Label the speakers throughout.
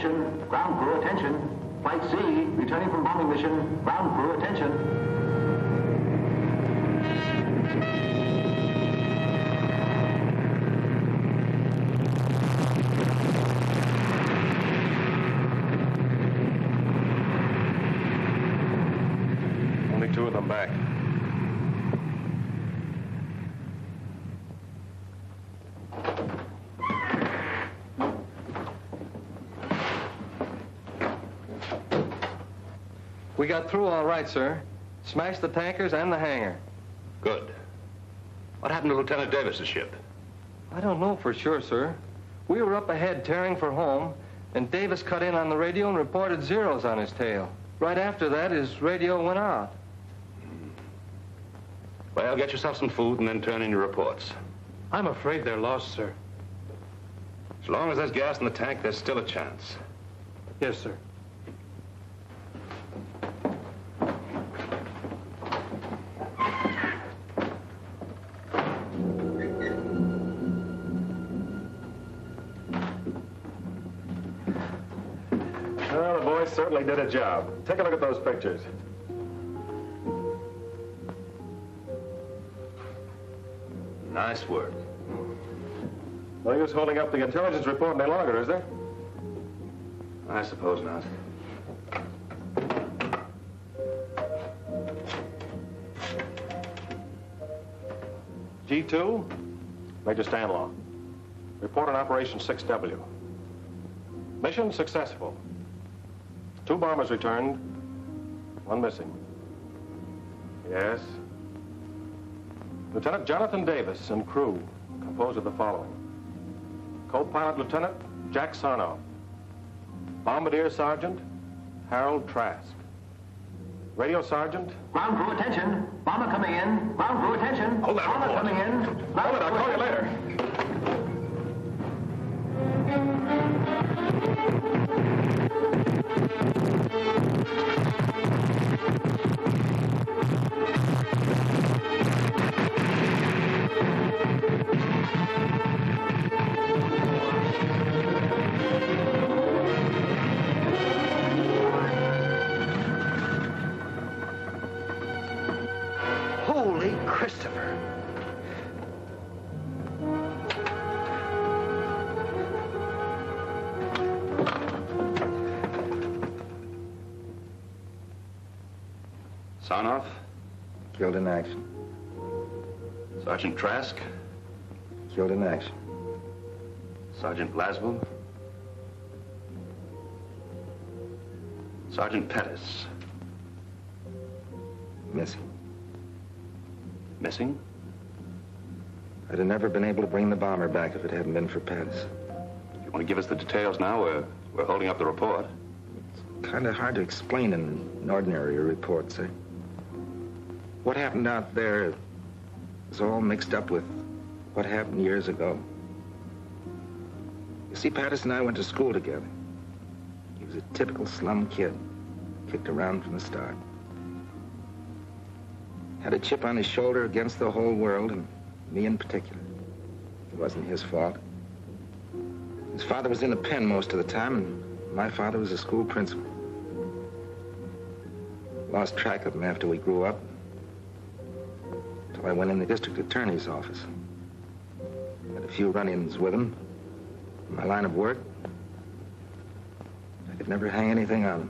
Speaker 1: attention. Ground crew, attention. Flight C, returning from bombing mission. Ground crew, attention.
Speaker 2: Only 2 of them back.
Speaker 3: We got through all right, sir. Smashed the tankers and the hangar.
Speaker 4: Good. What happened to Lieutenant Davis's ship?
Speaker 3: I don't know for sure, sir. We were up ahead tearing for home, and Davis cut in on the radio and reported zeros on his tail. Right after that, his radio went out.
Speaker 4: Well, get yourself some food and then turn in your reports.
Speaker 2: I'm afraid they're lost, sir.
Speaker 4: As long as there's gas in the tank, there's still a chance.
Speaker 2: Yes, sir.
Speaker 5: Well, the boys certainly did a job. Take a look at those pictures.
Speaker 4: Nice work.
Speaker 5: No use holding up the intelligence report any longer, is there?
Speaker 4: I suppose not.
Speaker 5: G2, Major Stanlaw. Report on Operation 6W. Mission successful. 2 bombers returned, 1 missing. Yes. Lieutenant Jonathan Davis and crew composed of the following. Co-pilot Lieutenant Jack Sarnoff. Bombardier Sergeant Harold Trask. Radio Sergeant.
Speaker 1: Ground crew, attention. Bomber coming in. Ground crew, attention.
Speaker 4: Hold that
Speaker 1: Bomber
Speaker 4: report.
Speaker 1: coming in.
Speaker 5: Hold it, I'll call you later.
Speaker 6: Holy Christopher.
Speaker 4: Sarnoff,
Speaker 6: Killed in action.
Speaker 4: Sergeant Trask,
Speaker 6: Killed in action.
Speaker 4: Sergeant Glasgow, Sergeant Pettis.
Speaker 6: Missing.
Speaker 4: Missing?
Speaker 6: I'd have never been able to bring the bomber back if it hadn't been for Pettis.
Speaker 4: You want to give us the details now? We're holding up the report.
Speaker 6: Kind of hard to explain in an ordinary report, sir. What happened out there is all mixed up with what happened years ago. You see, Pettis and I went to school together. He was a typical slum kid, kicked around from the start. Had a chip on his shoulder against the whole world, and me in particular. It wasn't his fault. His father was in a pen most of the time, and my father was a school principal. Lost track of him after we grew up, until I went in the district attorney's office. Had a few run-ins with him. In my line of work, I could never hang anything on him.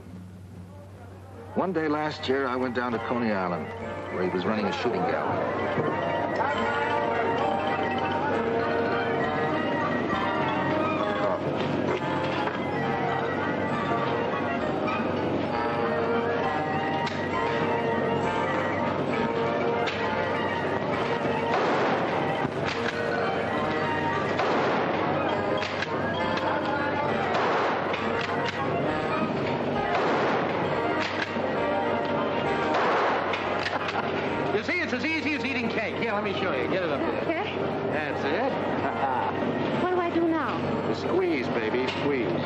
Speaker 6: One day last year, I went down to Coney Island, where he was running a shooting gallery.
Speaker 3: Let me show you. Get it up there.
Speaker 7: Okay.
Speaker 3: That's it.
Speaker 7: What do I do now?
Speaker 3: Squeeze, baby, squeeze.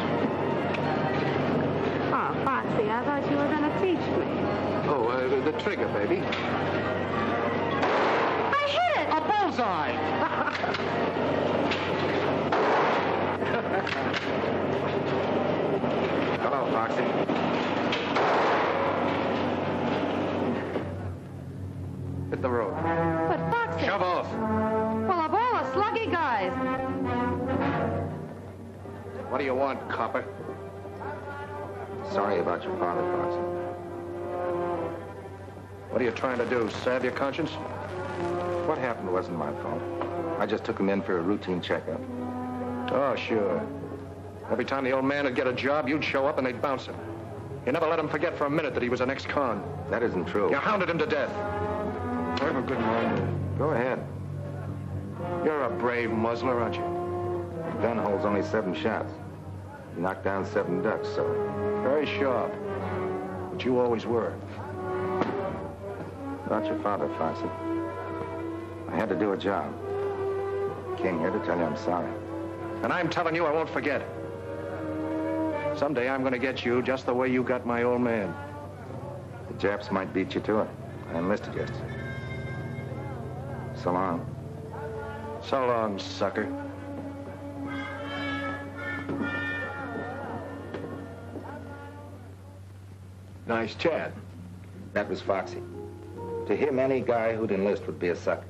Speaker 7: Oh, Foxy, I thought you were going to teach me.
Speaker 3: Oh, the trigger, baby.
Speaker 7: I hit it!
Speaker 3: A bullseye!
Speaker 6: Foxy.
Speaker 3: Hit the road.
Speaker 7: But Foxy...
Speaker 3: Shove off.
Speaker 7: Well, of all the sluggy guys.
Speaker 3: What do you want, copper?
Speaker 6: Sorry about your father, Foxy.
Speaker 3: What are you trying to do, salve your conscience?
Speaker 6: What happened wasn't my fault. I just took him in for a routine checkup.
Speaker 3: Oh, sure. Every time the old man would get a job, you'd show up and they'd bounce him. You never let him forget for a minute that he was an ex-con.
Speaker 6: That isn't true.
Speaker 3: You hounded him to death. Have a good morning.
Speaker 6: Go ahead.
Speaker 3: You're a brave muzzler, aren't you?
Speaker 6: The gun holds only 7 shots. You knocked down 7 ducks, so...
Speaker 3: Very sharp. But you always were.
Speaker 6: About your father, Foxy. I had to do a job. Came here to tell you I'm sorry.
Speaker 3: And I'm telling you I won't forget. Someday I'm going to get you just the way you got my old man.
Speaker 6: The Japs might beat you to it. I enlisted yesterday. So long.
Speaker 3: So long, sucker. Nice chat.
Speaker 6: That was Foxy. To him, any guy who'd enlist would be a sucker.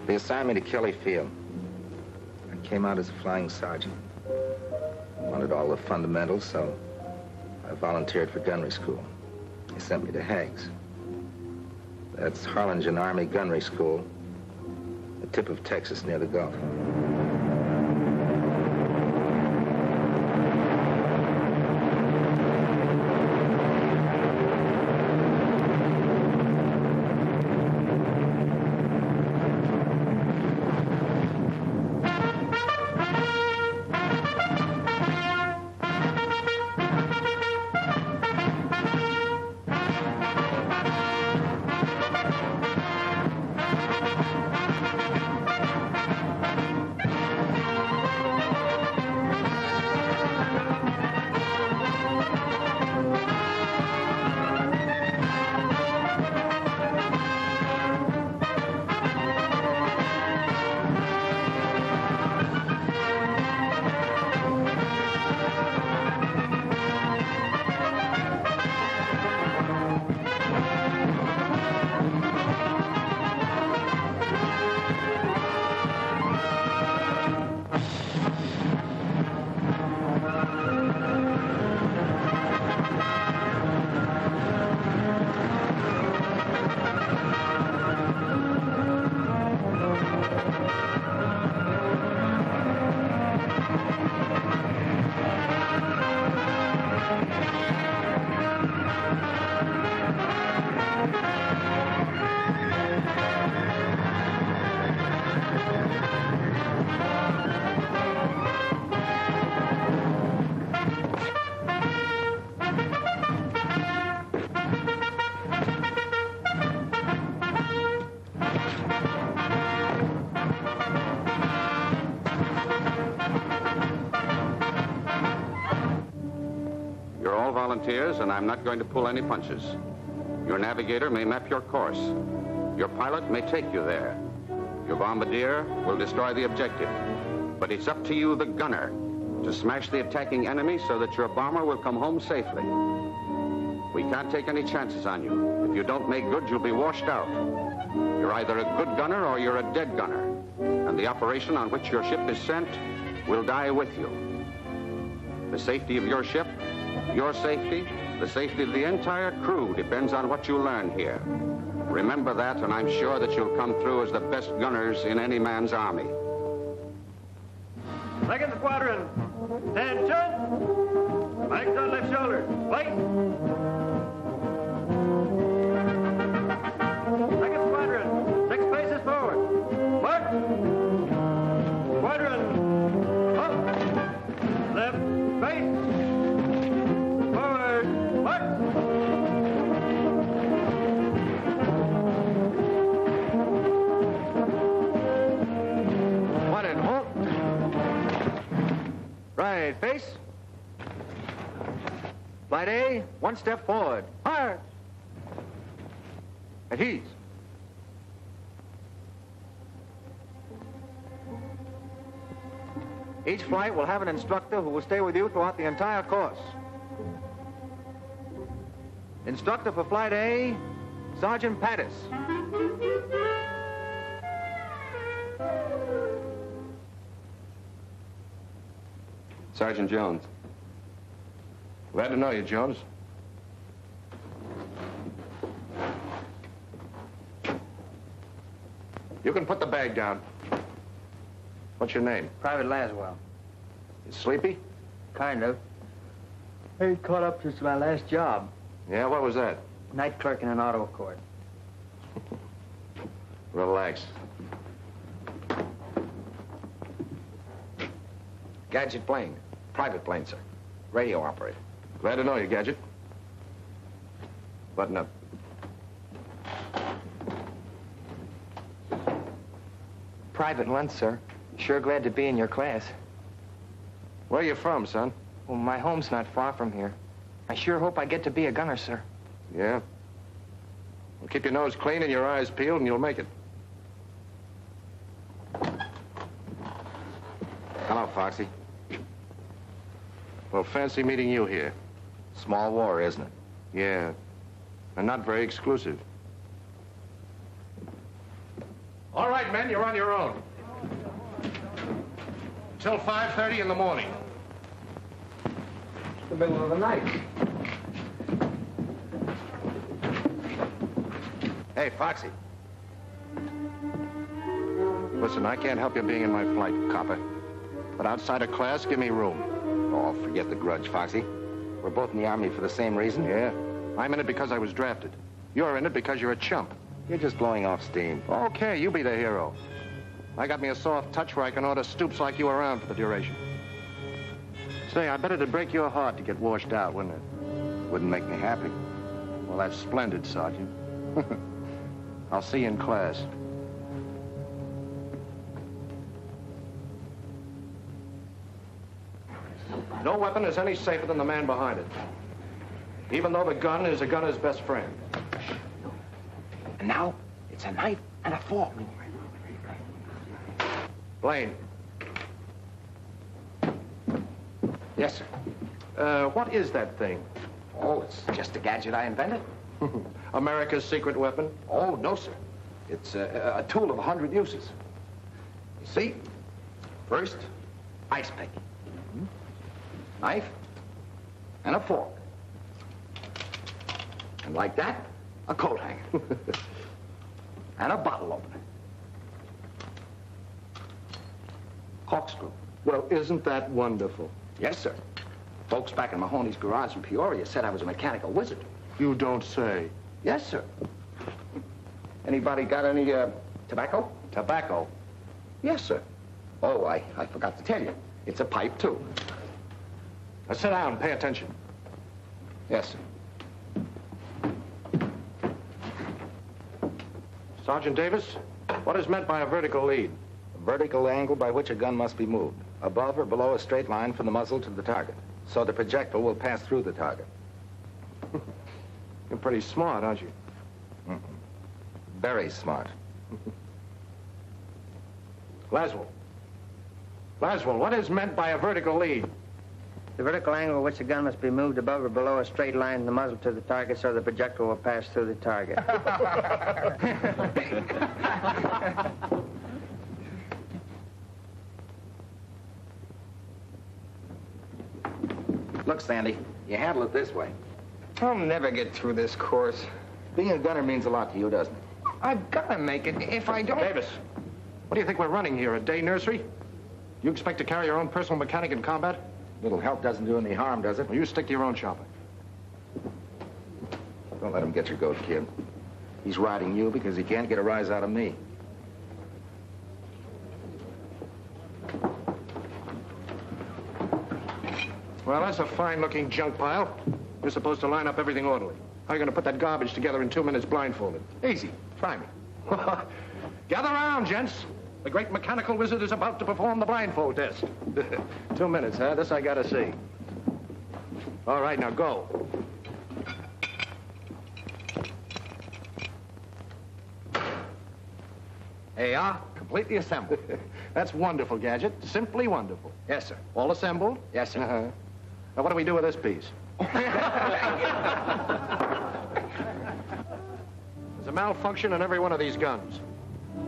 Speaker 6: They assigned me to Kelly Field. I came out as a flying sergeant. Wanted all the fundamentals, so I volunteered for gunnery school. They sent me to Hague's. That's Harlingen Army Gunnery School, the tip of Texas near the Gulf.
Speaker 8: Volunteers, and I'm not going to pull any punches. Your navigator may map your course. Your pilot may take you there. Your bombardier will destroy the objective. But it's up to you, the gunner, to smash the attacking enemy so that your bomber will come home safely. We can't take any chances on you. If you don't make good, you'll be washed out. You're either a good gunner or you're a dead gunner. And the operation on which your ship is sent will die with you. The safety of your ship, your safety, the safety of the entire crew depends on what you learn here. Remember that, and I'm sure that you'll come through as the best gunners in any man's army.
Speaker 2: Second squadron, attention! Flanks on left shoulder, wait! Second squadron, 6 paces forward, march! Squadron, up! Left, face!
Speaker 3: Right, face. Flight A, 1 step forward. Fire! At ease.
Speaker 2: Each flight will have an instructor who will stay with you throughout the entire course. Instructor for Flight A, Sergeant Pattis.
Speaker 4: Sergeant Jones.
Speaker 5: Glad to know you, Jones. You can put the bag down. What's your name?
Speaker 2: Private Laswell.
Speaker 5: You sleepy?
Speaker 2: Kind of. I ain't caught up since my last job.
Speaker 5: Yeah, what was that?
Speaker 2: Night clerk in an auto court.
Speaker 5: Relax.
Speaker 6: Gadget plane. Private plane, sir. Radio operator.
Speaker 5: Glad to know you, Gadget. Button up.
Speaker 9: Private lunch, sir. Sure glad to be in your class.
Speaker 5: Where you from, son?
Speaker 9: Well, my home's not far from here. I sure hope I get to be a gunner, sir.
Speaker 5: Yeah? Well, keep your nose clean and your eyes peeled and you'll make it.
Speaker 6: Hello, Foxy.
Speaker 5: Well, fancy meeting you here.
Speaker 6: Small war, isn't it?
Speaker 5: Yeah. And not very exclusive. All right, men, you're on your own. Till 5:30 in the morning.
Speaker 9: The middle of the night.
Speaker 6: Hey, Foxy.
Speaker 5: Listen, I can't help you being in my flight, copper. But outside of class, give me room.
Speaker 6: Oh, forget the grudge, Foxy. We're both in the Army for the same reason.
Speaker 5: Yeah? I'm in it because I was drafted. You're in it because you're a chump.
Speaker 6: You're just blowing off steam.
Speaker 5: Okay, you be the hero. I got me a soft touch where I can order stoops like you around for the duration. Say, I bet it'd break your heart to get washed out, wouldn't it?
Speaker 6: Wouldn't make me happy.
Speaker 5: Well, that's splendid, Sergeant. I'll see you in class. No weapon is any safer than the man behind it. Even though the gun is a gunner's best friend.
Speaker 9: And now, it's a knife and a fork.
Speaker 5: Blaine.
Speaker 9: Yes, sir.
Speaker 5: What is that thing?
Speaker 9: Oh, it's just a gadget I invented.
Speaker 5: America's secret weapon?
Speaker 9: Oh, no, sir. It's a tool of 100 uses. You see? First, ice pick. Knife and a fork. And like that, a coat hanger. And a bottle opener. Corkscrew.
Speaker 5: Well, isn't that wonderful?
Speaker 9: Yes, sir. Folks back in Mahoney's garage in Peoria said I was a mechanical wizard.
Speaker 5: You don't say.
Speaker 9: Yes, sir. Anybody got any, tobacco?
Speaker 5: Tobacco?
Speaker 9: Yes, sir. Oh, I forgot to tell you. It's a pipe, too.
Speaker 5: Now sit down and pay attention.
Speaker 9: Yes, sir.
Speaker 5: Sergeant Davis, what is meant by a vertical lead?
Speaker 6: A vertical angle by which a gun must be moved, above or below a straight line from the muzzle to the target, so the projectile will pass through the target.
Speaker 5: You're pretty smart, aren't you?
Speaker 6: Very smart.
Speaker 5: Laswell. Laswell, what is meant by a vertical lead?
Speaker 2: The vertical angle at which the gun must be moved above or below a straight line in the muzzle to the target so the projectile will pass through the target.
Speaker 6: Look, Sandy, you handle it this way.
Speaker 9: I'll never get through this course.
Speaker 6: Being a gunner means a lot to you, doesn't it?
Speaker 9: I've got to make it. If I don't...
Speaker 5: Davis, what do you think we're running here, a day nursery? You expect to carry your own personal mechanic in combat?
Speaker 6: Little help doesn't do any harm, does it?
Speaker 5: Well, you stick to your own chopper.
Speaker 6: Don't let him get your goat, kid. He's riding you because he can't get a rise out of me.
Speaker 5: Well, that's a fine-looking junk pile. You're supposed to line up everything orderly. How are you going to put that garbage together in 2 minutes blindfolded? Easy. Try me. Gather around, gents. The great mechanical wizard is about to perform the blindfold test. 2 minutes, huh? This I gotta see. All right, now go.
Speaker 9: Hey, completely assembled. That's wonderful, Gadget. Simply wonderful.
Speaker 2: Yes, sir.
Speaker 9: All assembled?
Speaker 2: Yes, sir.
Speaker 9: Uh-huh. Now, what do we do with this piece? There's a malfunction in every one of these guns.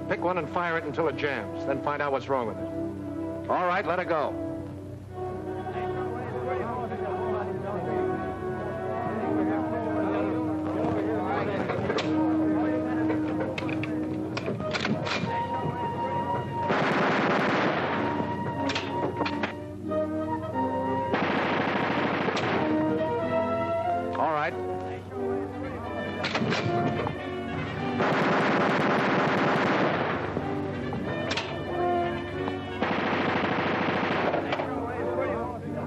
Speaker 9: Pick one and fire it until it jams, then find out what's wrong with it. All right, let it go. All right.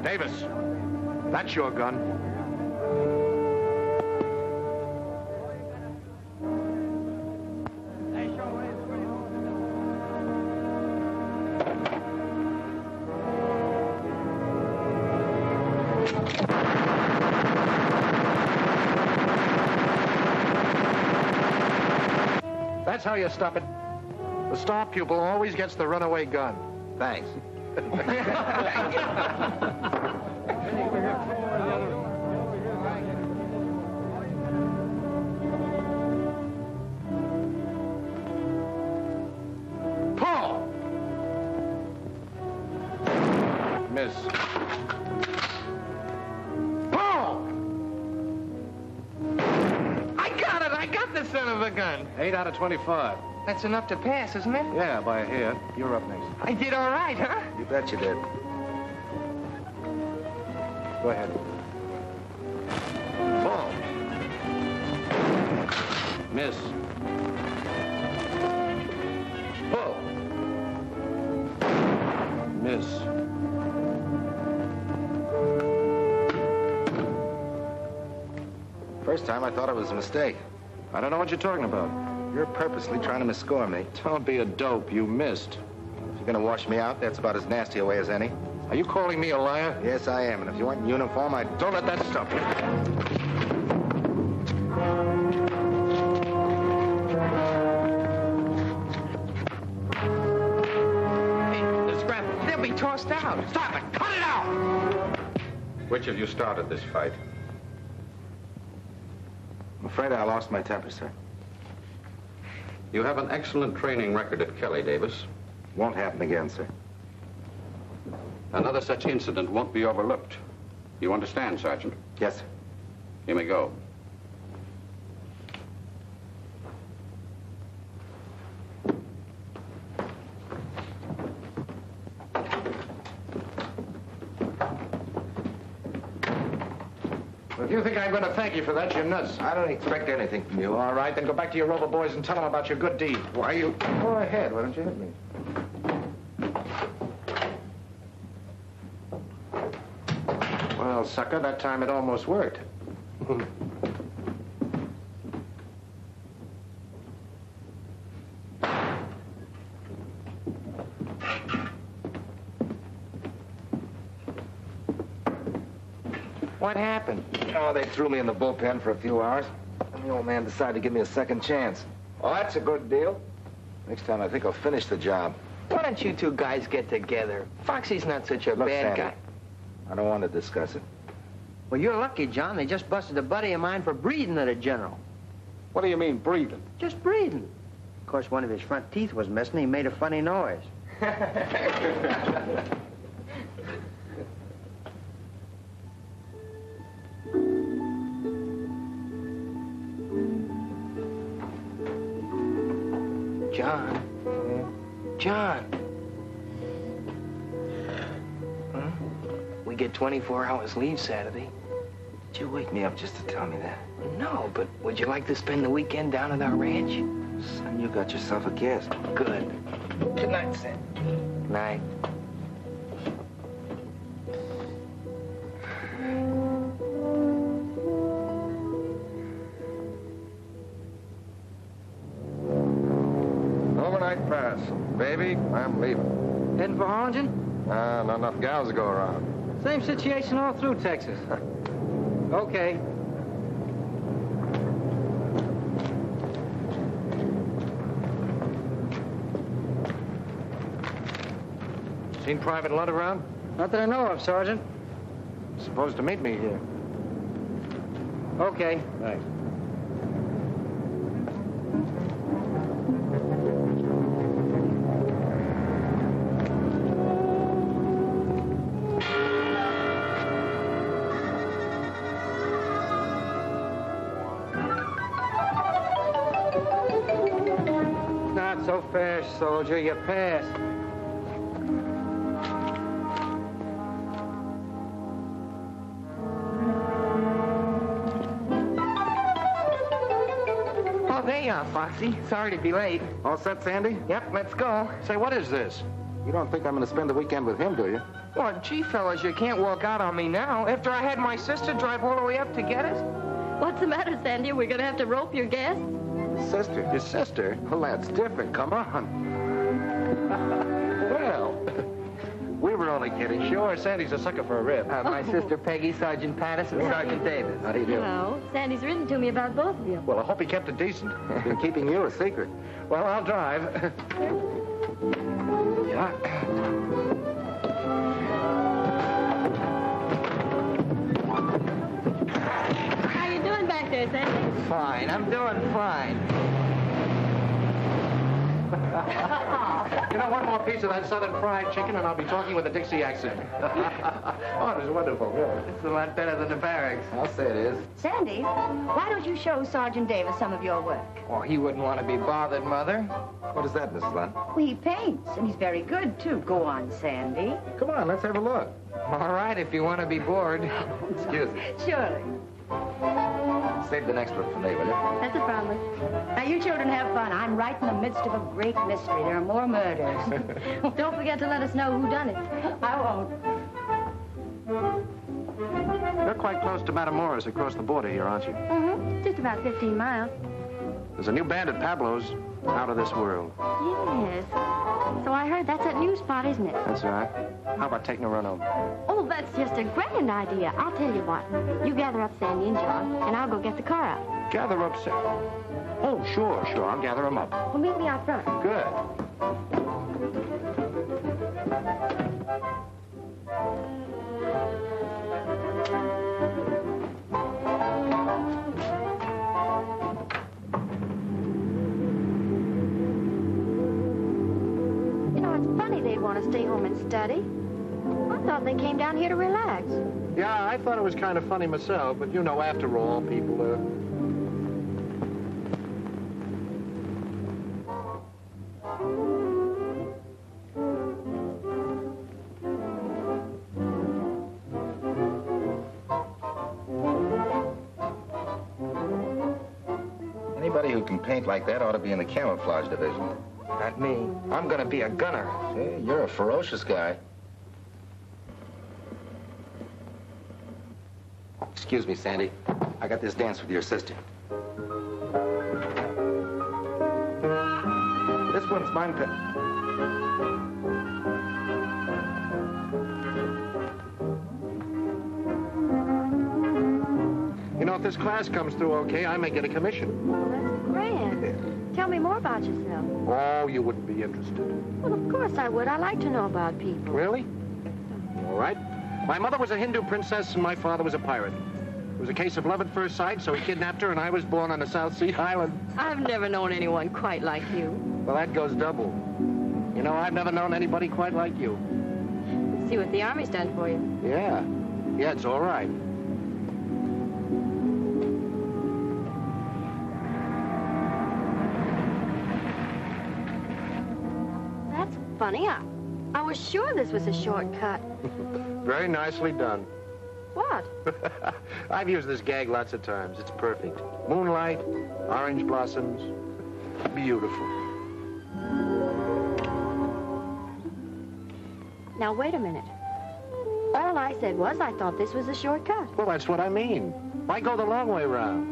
Speaker 9: Davis, that's your gun. That's how you stop it. The star pupil always gets the runaway gun.
Speaker 6: Thanks.
Speaker 9: Paul! Miss. Paul!
Speaker 2: I got it! I got the son of a gun!
Speaker 9: 8 out of 25.
Speaker 2: That's enough to pass, isn't it?
Speaker 9: Yeah, by a hair. You're up next.
Speaker 2: I did all right, huh?
Speaker 6: You bet you did.
Speaker 9: Go ahead. Ball. Miss. Pull. Miss.
Speaker 6: First time I thought it was a mistake.
Speaker 9: I don't know what you're talking about.
Speaker 6: You're purposely trying to misscore me.
Speaker 9: Don't be a dope. You missed.
Speaker 6: If you're gonna wash me out, that's about as nasty a way as any.
Speaker 9: Are you calling me a liar?
Speaker 6: Yes, I am. And if you weren't in uniform, I'd...
Speaker 9: Don't let that stop you.
Speaker 2: Hey, the scrap, they'll be tossed out.
Speaker 9: Stop it! Cut it out!
Speaker 4: Which of you started this fight?
Speaker 6: I'm afraid I lost my temper, sir.
Speaker 8: You have an excellent training record at Kelly, Davis.
Speaker 6: Won't happen again, sir.
Speaker 8: Another such incident won't be overlooked. You understand, Sergeant?
Speaker 6: Yes, sir.
Speaker 8: You may go.
Speaker 9: If you think I'm going to thank you for that, you're nuts.
Speaker 6: I don't expect anything from you.
Speaker 9: All right, then go back to your Rover boys and tell them about your good deed.
Speaker 6: Why you...
Speaker 9: Go ahead. Why don't you hit me? Well, sucker, that time it almost worked.
Speaker 2: What happened?
Speaker 6: Oh, they threw me in the bullpen for a few hours. And the old man decided to give me a second chance. Oh, that's a good deal. Next time, I think I'll finish the job.
Speaker 2: Why don't you two guys get together? Foxy's not such a
Speaker 6: Look,
Speaker 2: bad
Speaker 6: Sandy,
Speaker 2: guy.
Speaker 6: I don't want to discuss it.
Speaker 2: Well, you're lucky, John. They just busted a buddy of mine for breathing at a general.
Speaker 9: What do you mean, breathing?
Speaker 2: Just breathing. Of course, one of his front teeth was missing. He made a funny noise. John. John. Huh? We get 24 hours leave Saturday.
Speaker 6: Did you wake me up just to tell me that?
Speaker 2: No, but would you like to spend the weekend down at our ranch?
Speaker 6: Son, you got yourself a guest.
Speaker 2: Good. Good night, Sam. Night.
Speaker 3: Overnight pass. Baby, I'm leaving.
Speaker 10: Heading for Harlingen?
Speaker 3: Not enough gals to go around.
Speaker 10: Same situation all through Texas. Okay.
Speaker 5: Seen Private Lunt around?
Speaker 2: Not that I know of, Sergeant.
Speaker 5: Supposed to meet me here.
Speaker 2: Okay.
Speaker 5: Thanks.
Speaker 2: Not so fast, soldier. You passed. Oh, there you are, Foxy. Sorry to be late.
Speaker 6: All set, Sandy?
Speaker 2: Yep, let's go.
Speaker 5: Say, what is this?
Speaker 6: You don't think I'm going to spend the weekend with him, do you?
Speaker 2: Well, gee, fellas, you can't walk out on me now after I had my sister drive all the way up to get us.
Speaker 7: What's the matter, Sandy? We're going to have to rope your guests?
Speaker 6: Sister.
Speaker 5: Your sister?
Speaker 6: Well, that's different. Come on.
Speaker 5: Well, we were only kidding. Sure, Sandy's a sucker for a rib.
Speaker 2: My sister Peggy, Sergeant Patterson, Sergeant Davis.
Speaker 6: How do you do?
Speaker 7: No. Sandy's written to me about both of you.
Speaker 5: Well, I hope he kept it decent.
Speaker 6: Been keeping you a secret.
Speaker 5: Well, I'll drive.
Speaker 6: Yeah.
Speaker 7: How you doing back there, Sandy?
Speaker 2: Fine, I'm doing fine.
Speaker 5: You know, one more piece of that southern fried chicken, and I'll be talking with a Dixie accent. Oh, it was wonderful, really.
Speaker 2: It's a lot better than the barracks.
Speaker 6: I'll say it is.
Speaker 11: Sandy, why don't you show Sergeant Davis some of your work?
Speaker 2: Oh, he wouldn't want to be bothered, Mother.
Speaker 6: What is that, Mrs. Lunt?
Speaker 11: Well, he paints, and he's very good, too. Go on, Sandy.
Speaker 6: Come on, let's have a look.
Speaker 2: All right, if you want to be bored.
Speaker 6: Excuse me.
Speaker 11: Surely.
Speaker 6: Save the next one for me, will you?
Speaker 7: That's a promise.
Speaker 11: Now, you children have fun. I'm right in the midst of a great mystery. There are more murders.
Speaker 7: Don't forget to let us know who done it.
Speaker 11: I won't.
Speaker 5: You're quite close to Matamoros across the border here, aren't you?
Speaker 7: Mm-hmm. Just about 15 miles.
Speaker 5: There's a new band at Pablo's, out of this world.
Speaker 7: Yes. So I heard that's that new spot, isn't it?
Speaker 5: That's all right. How about taking a run over?
Speaker 7: Oh, that's just a grand idea. I'll tell you what. You gather up Sandy and John, and I'll go get the car out.
Speaker 5: Gather up, Sam. Oh, sure. I'll gather them up.
Speaker 7: Well, meet me out front.
Speaker 5: Good.
Speaker 7: You know, it's funny they'd want to stay home and study. I thought they came down here to relax.
Speaker 5: Yeah, I thought it was kind of funny myself, but you know, after all, people,
Speaker 6: Anybody who can paint like that ought to be in the camouflage division.
Speaker 2: Not me. I'm going to be a gunner.
Speaker 6: Hey, you're a ferocious guy. Excuse me, Sandy. I got this dance with your sister. This one's mine.
Speaker 5: you know, if this class comes through okay, I may get a commission.
Speaker 7: Well, that's grand. Tell me more about yourself.
Speaker 5: Oh, you wouldn't be interested.
Speaker 7: Well, of course I would. I like to know about people.
Speaker 5: Really? All right. My mother was a Hindu princess, and my father was a pirate. It was a case of love at first sight, so he kidnapped her, and I was born on a South Sea island.
Speaker 7: I've never known anyone quite like you.
Speaker 5: Well, that goes double. You know, I've never known anybody quite like you.
Speaker 7: Let's see what the Army's done for you.
Speaker 5: Yeah. Yeah, it's all right.
Speaker 7: That's funny. I was sure this was a shortcut.
Speaker 5: Very nicely done.
Speaker 7: What?
Speaker 5: I've used this gag lots of times. It's perfect. Moonlight, orange blossoms. Beautiful.
Speaker 7: Now, wait a minute. All I said was I thought this was a shortcut.
Speaker 5: Well, that's what I mean. Why go the long way round?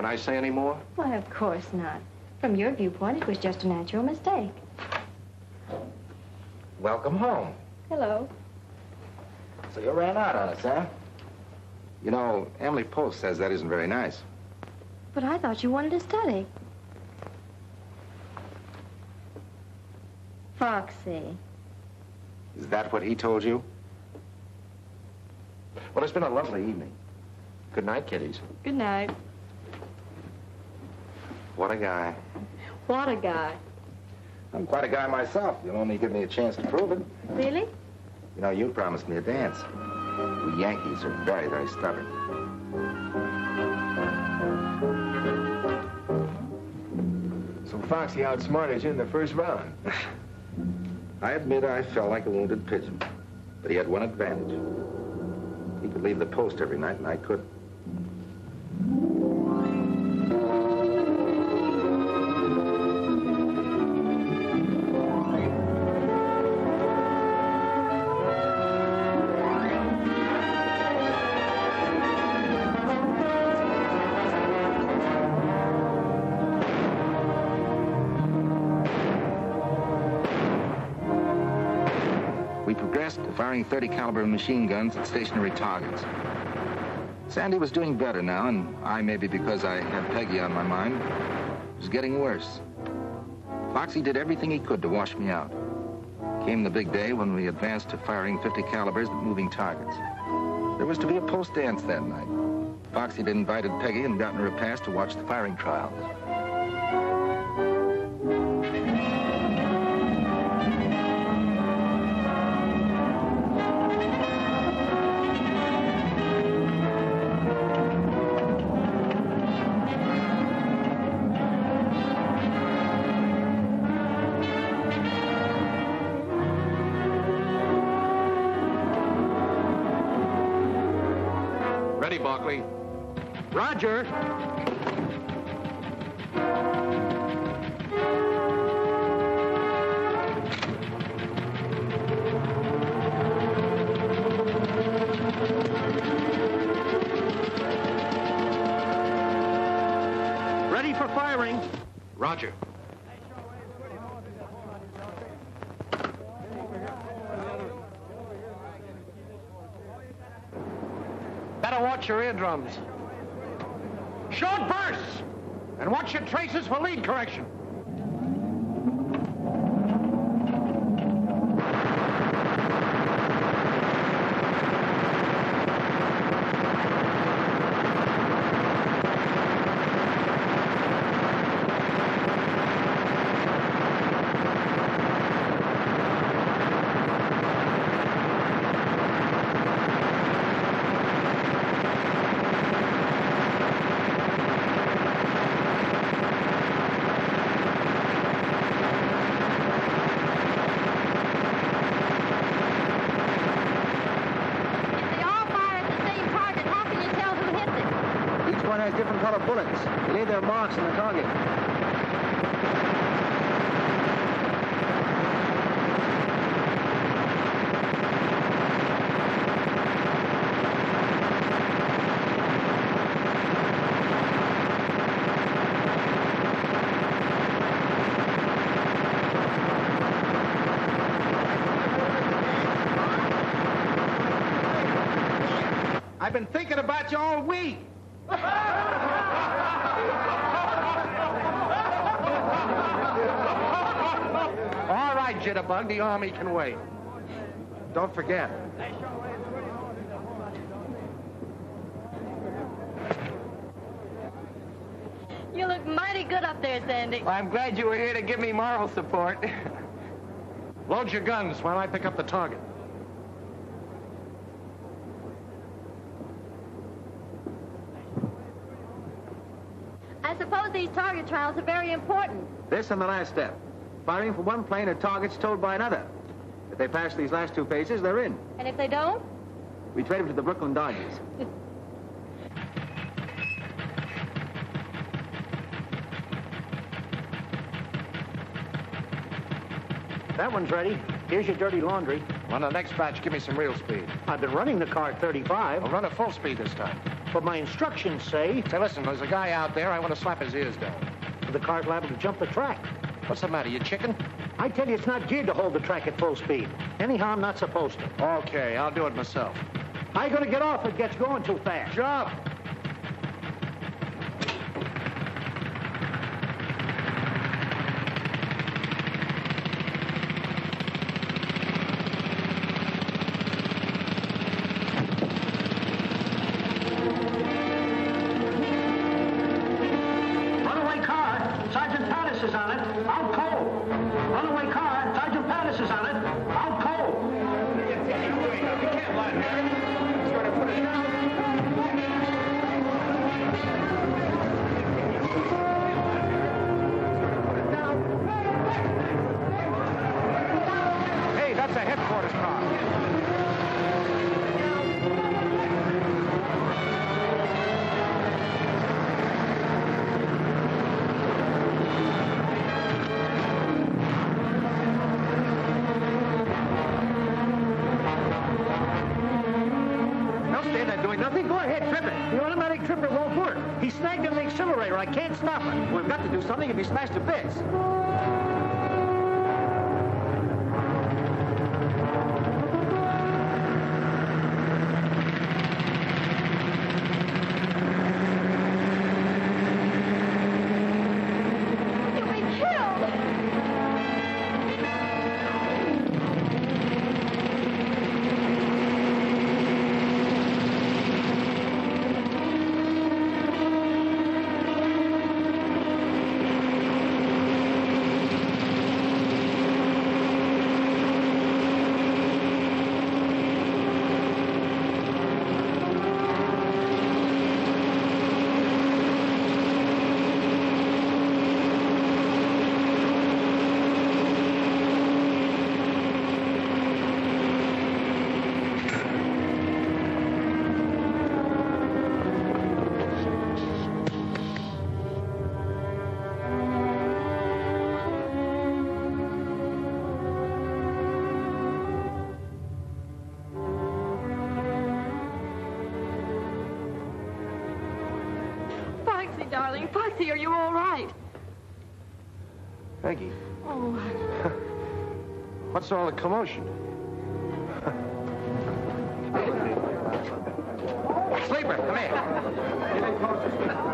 Speaker 5: Can I say any more?
Speaker 7: Why, of course not. From your viewpoint, it was just a natural mistake.
Speaker 6: Welcome home.
Speaker 7: Hello.
Speaker 6: So you ran out on us, huh? You know, Emily Post says that isn't very nice.
Speaker 7: But I thought you wanted to study. Foxy.
Speaker 6: Is that what he told you?
Speaker 5: Well, it's been a lovely evening. Good night, kiddies.
Speaker 7: Good night.
Speaker 6: What a guy.
Speaker 7: What a guy.
Speaker 6: I'm quite a guy myself. You'll only give me a chance to prove it.
Speaker 7: Really?
Speaker 6: You know, you promised me a dance. We Yankees are very, very stubborn.
Speaker 9: So Foxy outsmarted you in the first round.
Speaker 6: I admit I felt like a wounded pigeon, but he had one advantage. He could leave the post every night, and I couldn't. We progressed to firing 30 caliber machine guns at stationary targets. Sandy was doing better now, and I, maybe because I had Peggy on my mind, was getting worse. Foxy did everything he could to wash me out. Came the big day when we advanced to firing 50 calibers at moving targets. There was to be a post dance that night. Foxy had invited Peggy and gotten her a pass to watch the firing trials.
Speaker 5: Ready, Barkley.
Speaker 9: Roger. Ready for firing.
Speaker 5: Roger.
Speaker 9: Better watch your eardrums. Short bursts! And watch your traces for lead correction.
Speaker 2: Different color bullets. They leave their marks on the target.
Speaker 9: I've been thinking about you all week. All right, Jitterbug, the Army can wait. Don't forget.
Speaker 7: You look mighty good up there, Sandy.
Speaker 10: Well, I'm glad you were here to give me moral support.
Speaker 9: Load your guns while I pick up the target.
Speaker 7: I suppose these target trials are very important.
Speaker 2: This and the last step. Firing from one plane at targets towed by another. If they pass these last two phases, they're in.
Speaker 7: And if they don't?
Speaker 2: We trade them to the Brooklyn Dodgers. That one's ready. Here's your dirty laundry.
Speaker 9: On the next batch, give me some real speed.
Speaker 2: I've been running the car at 35.
Speaker 9: I'll run at full speed this time.
Speaker 12: But my instructions say...
Speaker 9: Say, listen, there's a guy out there. I want to slap his ears down.
Speaker 12: The car's liable to jump the track.
Speaker 9: What's the matter, you chicken?
Speaker 12: I tell you, it's not geared to hold the track at full speed. Anyhow, I'm not supposed to.
Speaker 9: Okay, I'll do it myself.
Speaker 12: I ain't gonna get off if it gets going too fast.
Speaker 9: Jump!
Speaker 1: Runaway car, Sergeant Pattis is on it. Out cold. Runaway car, Sergeant Pattis is on it. Out cold.
Speaker 9: Hey, that's a headquarters car.
Speaker 12: Don't stand there doing nothing. Go ahead, trip it. The automatic tripper won't work. He snagged in the accelerator. I can't stop it.
Speaker 9: We've got to do something if he smashed to bits.
Speaker 7: You'll be killed.
Speaker 13: Foxy, darling. Foxy, are you all right?
Speaker 9: Peggy,
Speaker 13: Oh,
Speaker 9: what's all the commotion? Sleeper, come here.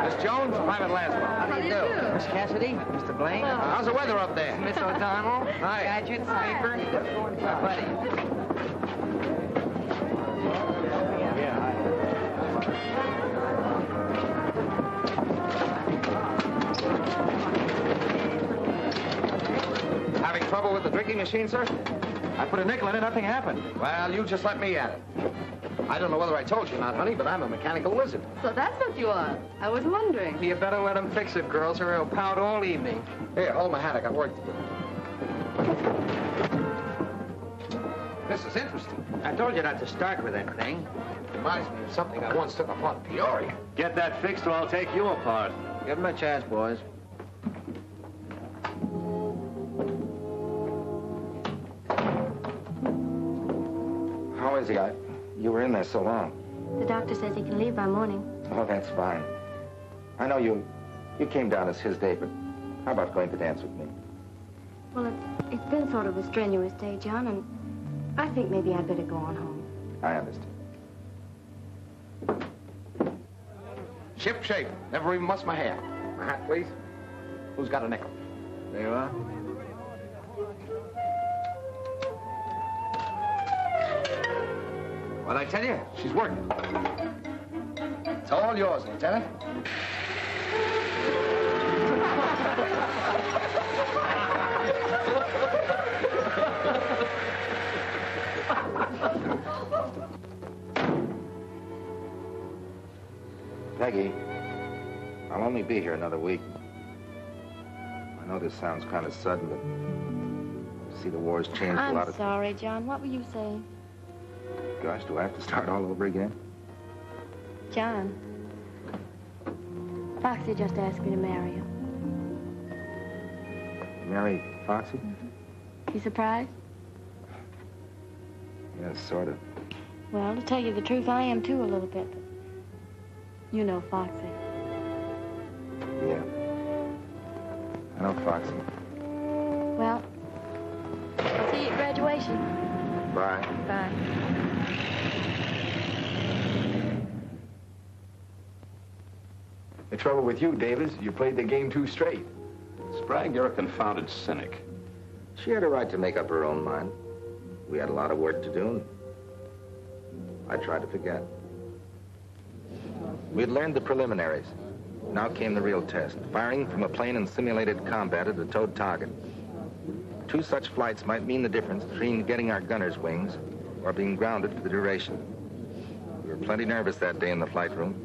Speaker 9: Miss Jones, Private Laswell.
Speaker 2: How do you do? Miss Cassidy, Mr. Blaine.
Speaker 9: How's the weather up there?
Speaker 2: Miss O'Donnell.
Speaker 9: Hi.
Speaker 2: Gadget, Sleeper. My buddy.
Speaker 9: Having trouble with the drinking machine, sir? I put a nickel in it, nothing happened. Well, you just let me at it. I don't know whether I told you or not, honey, but I'm a mechanical wizard.
Speaker 13: so that's what you are. I was wondering.
Speaker 3: You better let him fix it, girls, or he'll pout all evening.
Speaker 9: Here, hold my hat. I got work to do. This is interesting.
Speaker 2: I told you not to start with anything.
Speaker 9: Reminds me of something I once took upon Peoria.
Speaker 5: Get that fixed or I'll take you apart.
Speaker 2: Give him a chance, boys.
Speaker 6: How is he? You were in there so long.
Speaker 7: The doctor says he can leave by morning.
Speaker 6: Oh, that's fine. I know you came down as his day, but how about going to dance with me?
Speaker 7: Well, it's been sort of a strenuous day, John, and I think maybe I'd better go on home.
Speaker 6: I understand.
Speaker 9: Ship shape. Never even mussed my hair. My hat, please. Who's got a nickel?
Speaker 2: There you are.
Speaker 9: What'd I tell you? She's working. It's all yours, Lieutenant.
Speaker 6: Peggy, I'll only be here another week. I know this sounds kind of sudden, but you see, the war's changed a lot
Speaker 7: I'm
Speaker 6: of...
Speaker 7: sorry, John. What were you saying?
Speaker 6: Gosh, do I have to start all over again?
Speaker 7: John, Foxy just asked me to marry him.
Speaker 6: Marry Foxy?
Speaker 7: You surprised?
Speaker 6: Yes, sort of.
Speaker 7: Well, to tell you the truth, I am too a little bit.
Speaker 13: You know Foxy.
Speaker 6: Yeah. I know Foxy.
Speaker 7: Well, I'll see you at graduation.
Speaker 6: Bye.
Speaker 7: Bye.
Speaker 9: The trouble with you, Davis, you played the game too straight.
Speaker 8: Sprague, you're a confounded cynic.
Speaker 6: She had a right to make up her own mind. We had a lot of work to do, and I tried to forget. We had learned the preliminaries. Now came the real test, firing from a plane in simulated combat at a towed target. 2 such flights might mean the difference between getting our gunner's wings or being grounded for the duration. We were plenty nervous that day in the flight room,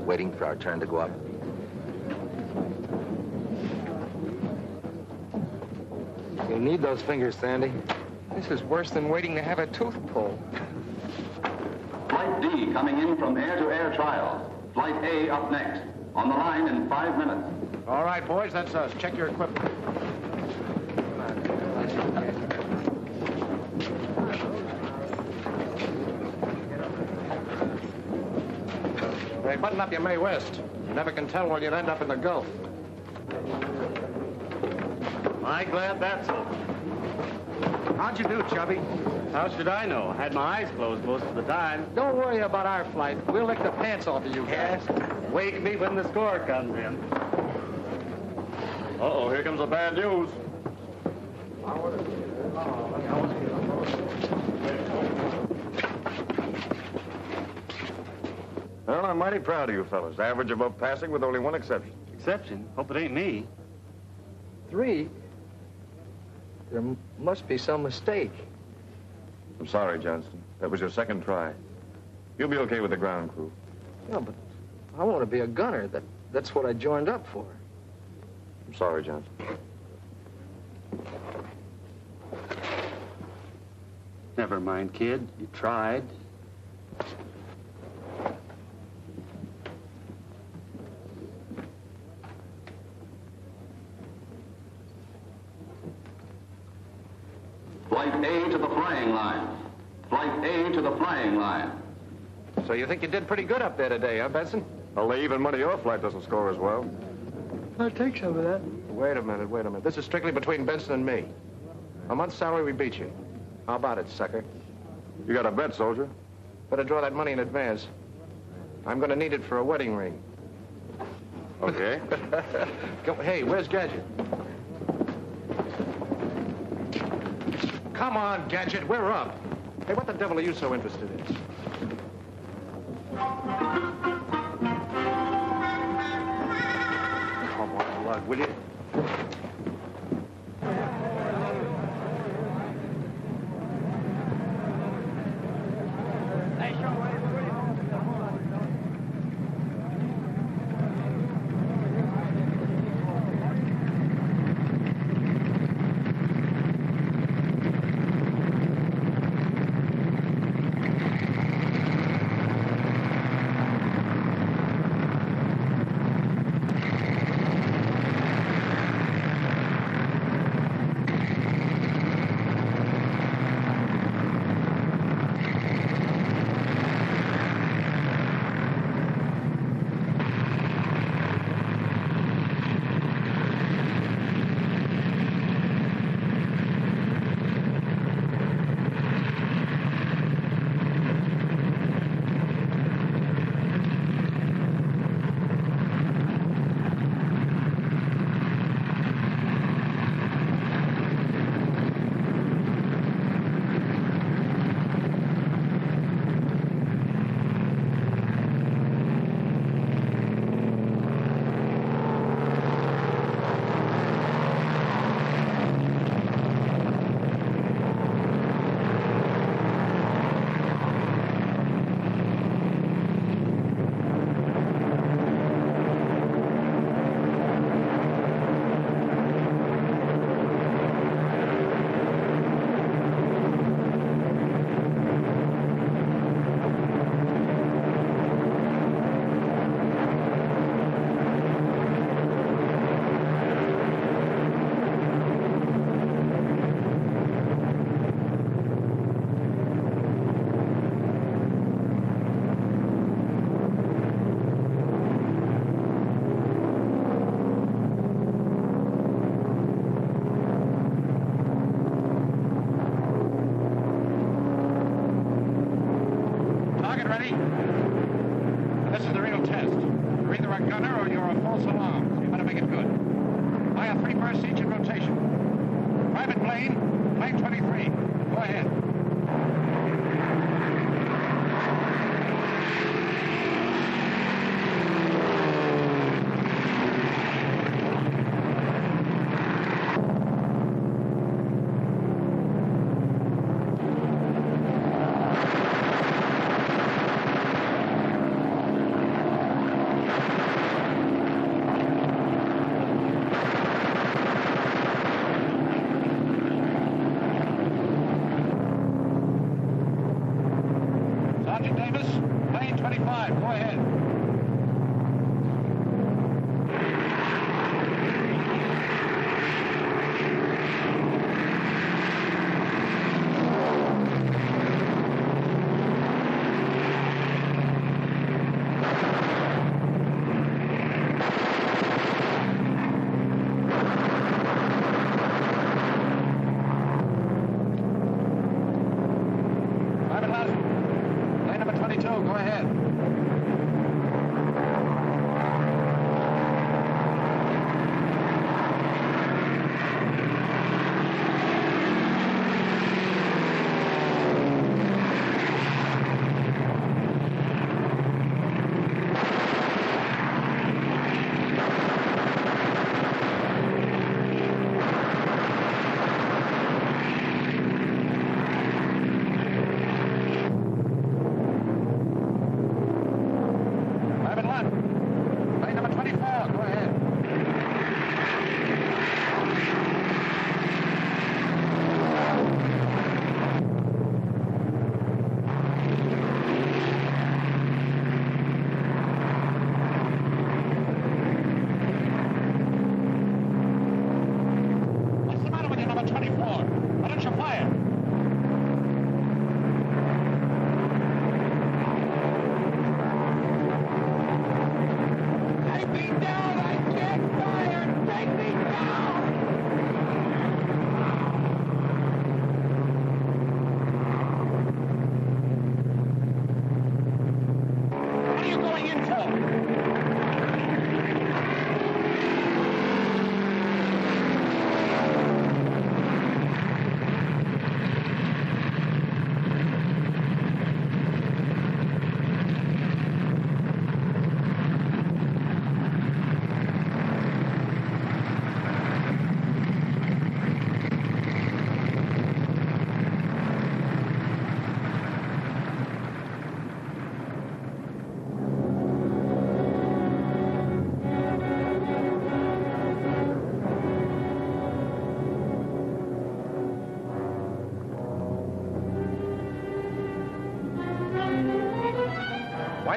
Speaker 6: waiting for our turn to go up.
Speaker 3: You'll need those fingers, Sandy. This is worse than waiting to have a tooth pulled.
Speaker 14: Flight D coming in from air-to-air trials. Flight A up next. On the line in 5 minutes.
Speaker 12: All right, boys, that's us. Check your equipment. Hey, button up your Mae West. You never can tell when you'll end up in the Gulf.
Speaker 15: I'm glad that's over.
Speaker 12: How'd you do, Chubby?
Speaker 15: How should I know? Had my eyes closed most of the time.
Speaker 12: Don't worry about our flight. We'll lick the pants off of you guys.
Speaker 15: Wake me when the score comes in. Uh-oh, here comes the bad news.
Speaker 5: Well, I'm mighty proud of you fellas. Average above passing with only one exception.
Speaker 15: Exception? Hope it ain't me.
Speaker 3: 3? There must be some mistake.
Speaker 5: I'm sorry, Johnston. That was your second try. You'll be okay with the ground crew.
Speaker 3: No, but I want to be a gunner. That's what I joined up for.
Speaker 5: I'm sorry, Johnston.
Speaker 15: Never mind, kid. You tried.
Speaker 14: Flight A to the flying line. Flight A to the flying line.
Speaker 12: So you think you did pretty good up there today, huh, Benson?
Speaker 5: Well, they even money your flight doesn't score as well.
Speaker 3: I'll take some of that.
Speaker 12: Wait a minute. This is strictly between Benson and me. A month's salary, we beat you. How about it, sucker?
Speaker 5: You got a bet, soldier.
Speaker 12: Better draw that money in advance. I'm going to need it for a wedding ring.
Speaker 5: Okay.
Speaker 12: Hey, where's Gadget? Come on, Gadget, we're up. Hey, what the devil are you so interested in? Come on, Lug, will you?
Speaker 16: either a gunner or you're a false alarm. So you better make it good. Fire 3 bursts each in rotation. Private plane, plane 23. Go ahead.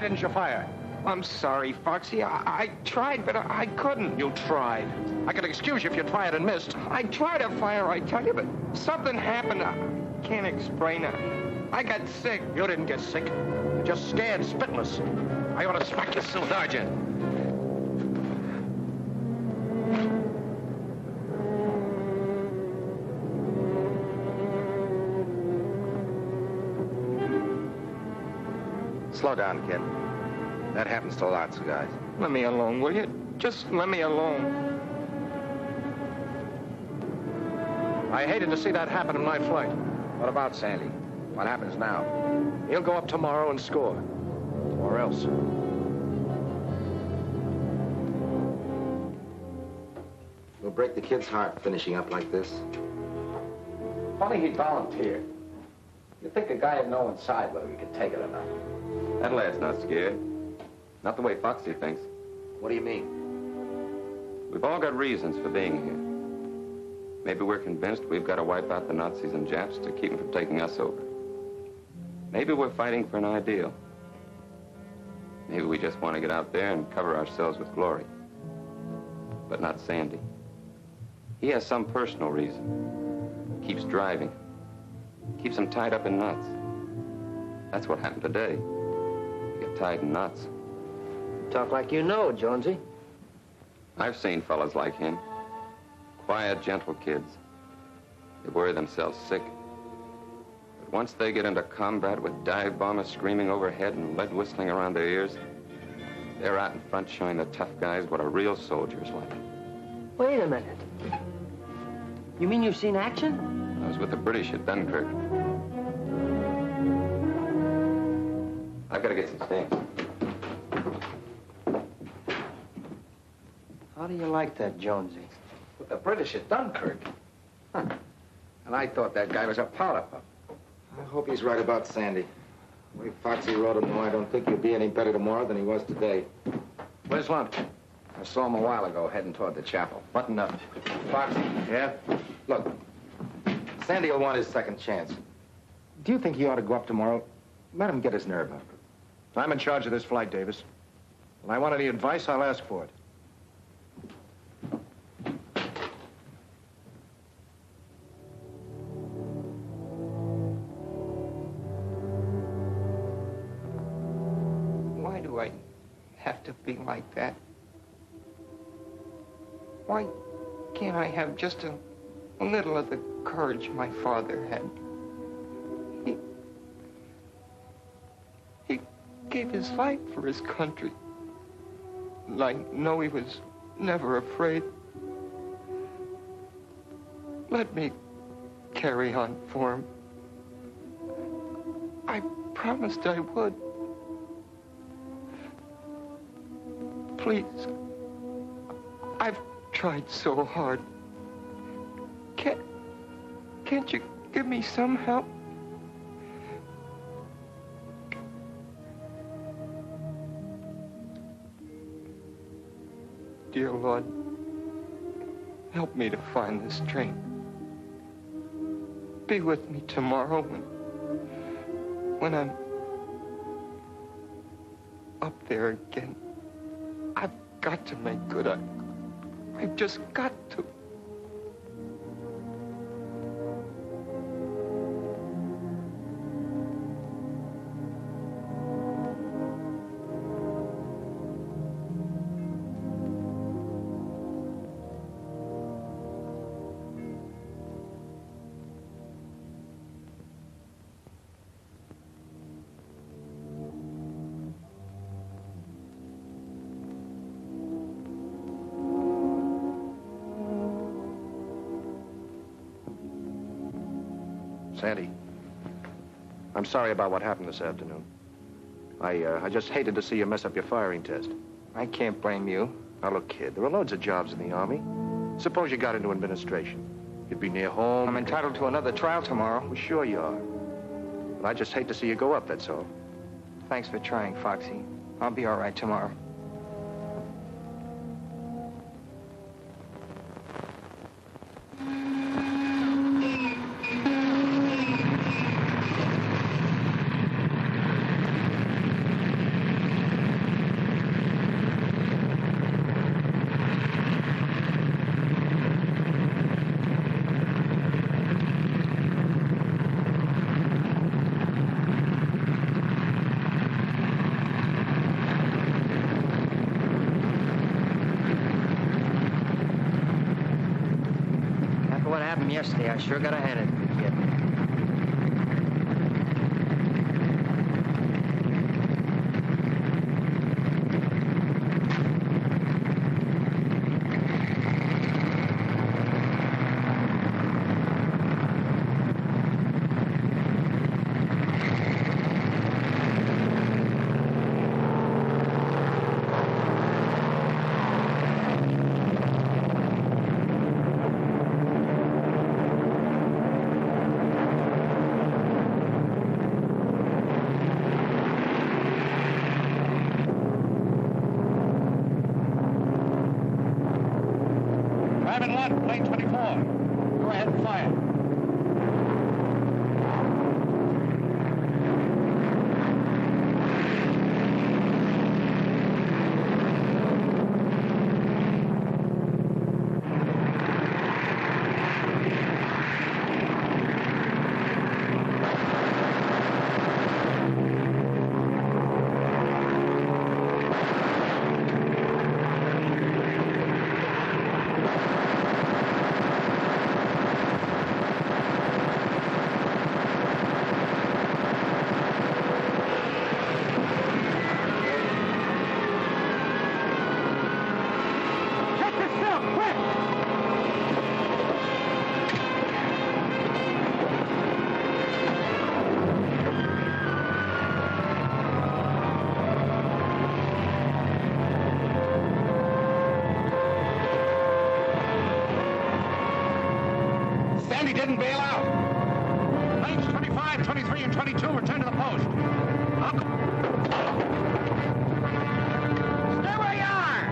Speaker 16: Why didn't you fire?
Speaker 6: I'm sorry, Foxy. I tried, but I couldn't.
Speaker 16: You tried. I could excuse you if you tried and missed.
Speaker 6: I tried to fire, I tell you, but something happened. I can't explain it. I got sick.
Speaker 16: You didn't get sick. You're just scared, spitless. I ought to smack you, Sergeant.
Speaker 6: Slow down, kid. That happens to lots of guys.
Speaker 3: Let me alone, will you? Just let me alone.
Speaker 16: I hated to see that happen in my flight.
Speaker 9: What about Sandy? What happens now?
Speaker 16: He'll go up tomorrow and score. Or else.
Speaker 6: We'll break the kid's heart finishing up like this.
Speaker 9: Funny he volunteered. You'd think a guy would know inside whether he could take it or not.
Speaker 8: That lad's not scared. Not the way Foxy thinks.
Speaker 6: What do you mean?
Speaker 8: We've all got reasons for being here. Maybe we're convinced we've got to wipe out the Nazis and Japs to keep them from taking us over. Maybe we're fighting for an ideal. Maybe we just want to get out there and cover ourselves with glory. But not Sandy. He has some personal reason. Keeps driving. Keeps him tied up in knots. That's what happened today. He got tied in knots.
Speaker 2: Talk like you know, Jonesy.
Speaker 8: I've seen fellas like him. Quiet, gentle kids. They worry themselves sick. But once they get into combat with dive bombers screaming overhead and lead whistling around their ears, They're out in front showing the tough guys what a real soldier's like.
Speaker 2: Wait a minute. You mean you've seen action?
Speaker 8: I was with the British at Dunkirk. I've got to get some stamps.
Speaker 2: How do you like that, Jonesy?
Speaker 9: With the British at Dunkirk. Huh. And I thought that guy was a powder puff.
Speaker 6: I hope he's right about Sandy. The way Foxy wrote him, though, I don't think he'll be any better tomorrow than he was today.
Speaker 9: Where's lunch? I saw him a while ago heading toward the chapel.
Speaker 6: Button up. Foxy.
Speaker 9: Yeah?
Speaker 6: Look, Sandy will want his second chance. Do you think he ought to go up tomorrow? Let him get his nerve up.
Speaker 5: I'm in charge of this flight, Davis. When I want any advice, I'll ask for it.
Speaker 2: Why do I have to be like that? Why can't I have just a little of the courage my father had? He gave his life for his country. And I know he was never afraid. Let me carry on for him. I promised I would. Please. I've tried so hard. Can't you give me some help? Dear Lord, help me to find the strength. Be with me tomorrow when I'm up there again. I've got to make good. I've just got to.
Speaker 5: Sandy, I'm sorry about what happened this afternoon. I just hated to see you mess up your firing test.
Speaker 2: I can't blame you.
Speaker 5: Now, look, kid, there are loads of jobs in the Army. Suppose you got into administration. You'd be near home.
Speaker 2: I'm entitled to another trial tomorrow.
Speaker 5: Well, sure you are. But I just hate to see you go up, that's all.
Speaker 2: Thanks for trying, Foxy. I'll be all right tomorrow. Yesterday, I sure got a hand at the kid.
Speaker 16: Private 1, plane 24. Go ahead and fire. We didn't bail out. Planes 25, 23, and 22 return to the post.
Speaker 12: Stay where you are!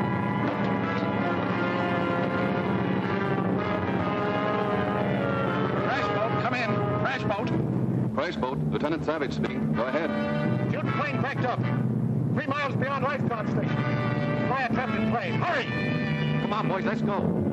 Speaker 16: Crash boat, come in. Crash boat.
Speaker 8: Crash boat, Lieutenant Savage speaking. Go ahead.
Speaker 16: Fuel plane cracked up. 3 miles beyond lifeguard station. Fire trapped in plane. Hurry!
Speaker 8: Come on, boys, let's go.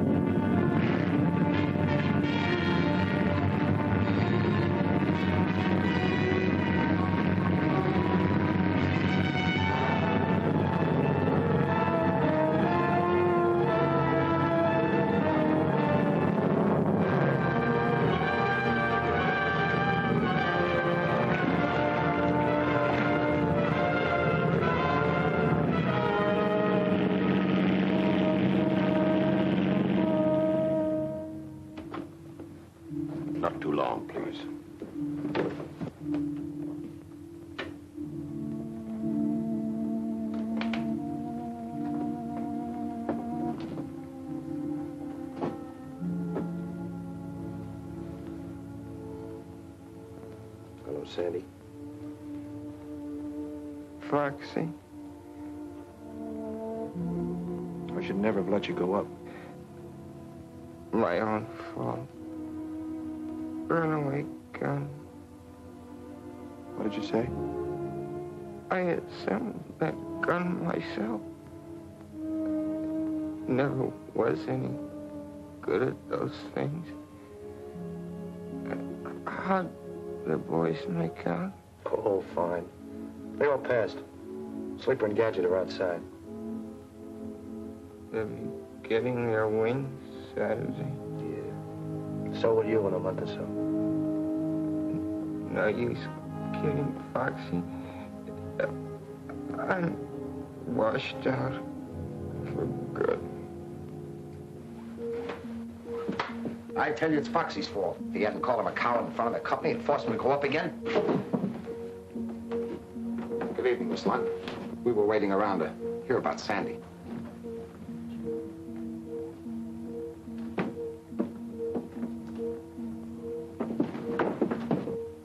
Speaker 5: Not too long, please.
Speaker 9: Hello, Sandy.
Speaker 2: Foxy.
Speaker 5: I should never have let you go up.
Speaker 2: My own fault. Runaway gun.
Speaker 5: What did you say?
Speaker 2: I had assembled that gun myself. Never was any good at those things. How'd the boys make out?
Speaker 9: Oh, fine. They all passed. Sleeper and Gadget are outside.
Speaker 2: They'll be getting their wings Saturday.
Speaker 9: Yeah. So will you in a month or so.
Speaker 2: No use kidding, Foxy. I'm washed out for good.
Speaker 9: I tell you, it's Foxy's fault. If he hadn't called him a coward in front of the company and forced him to go up again. Good evening, Miss Lund. We were waiting around to hear about Sandy.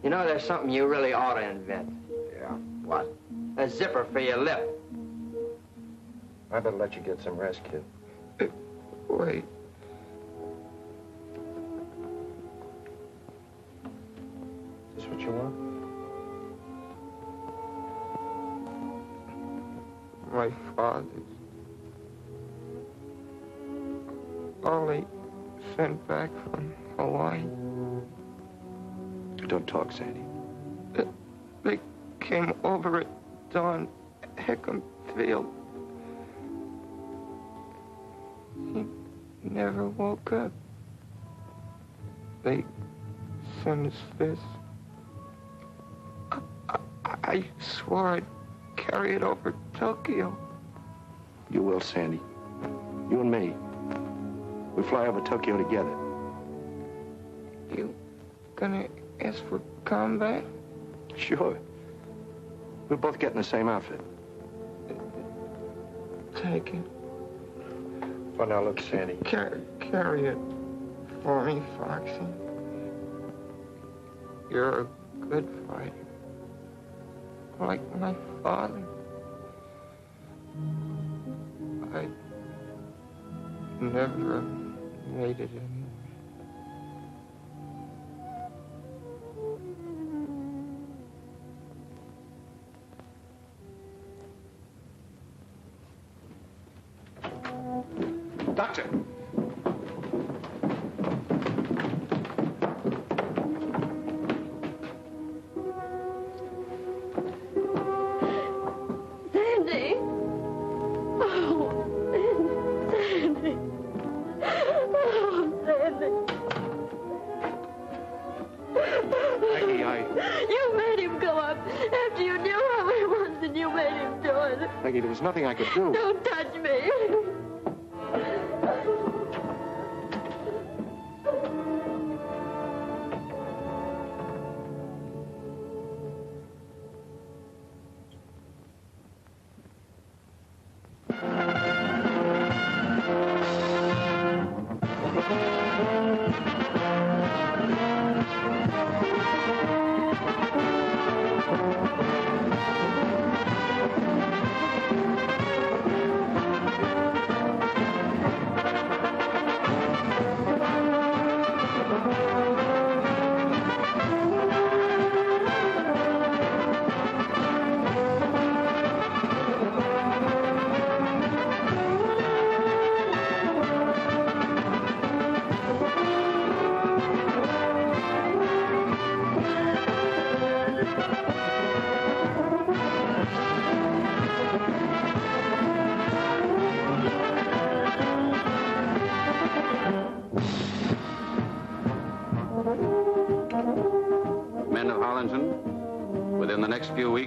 Speaker 2: You know, there's something you really ought to invent.
Speaker 9: Yeah? What?
Speaker 2: A zipper for your lip.
Speaker 9: I better let you get some rest, kid.
Speaker 2: Wait.
Speaker 9: Is this what you want?
Speaker 2: My father's. All they sent back from Hawaii.
Speaker 5: Don't talk, Sandy.
Speaker 2: They came over at dawn, Hickam Field. He never woke up. They sent us this. I swore I'd carry it over Tokyo.
Speaker 5: You will, Sandy. You and me. We fly over Tokyo together.
Speaker 2: You gonna ask for combat?
Speaker 5: Sure. We'll both get in the same outfit.
Speaker 2: Take it.
Speaker 9: Well, now, look, Sandy.
Speaker 2: Carry it for me, Foxy. You're a good fighter. Like my father. I never made it anyway.
Speaker 9: Doctor!
Speaker 13: Sandy! Oh, Sandy! Oh, Sandy!
Speaker 5: Maggie,
Speaker 13: You made him go up after you knew how he was and you made him do it.
Speaker 5: Maggie, there was nothing I could do.
Speaker 13: Don't touch me.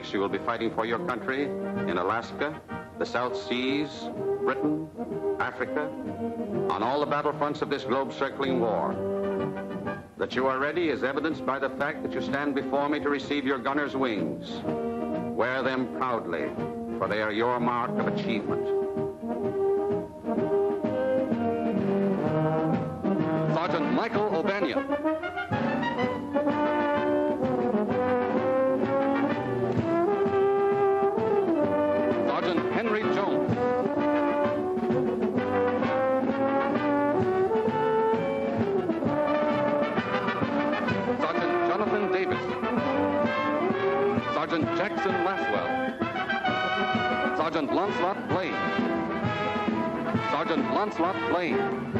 Speaker 8: weeks, you will be fighting for your country in Alaska, the South Seas, Britain, Africa, on all the battlefronts of this globe-circling war. That you are ready is evidenced by the fact that you stand before me to receive your gunner's wings. Wear them proudly, for they are your mark of achievement.
Speaker 14: Sergeant Michael O'Banion. Sergeant Henry Jones. Sergeant Jonathan Davis. Sergeant Jackson Laswell. Sergeant Lancelot Blaine. Sergeant Lancelot Blaine.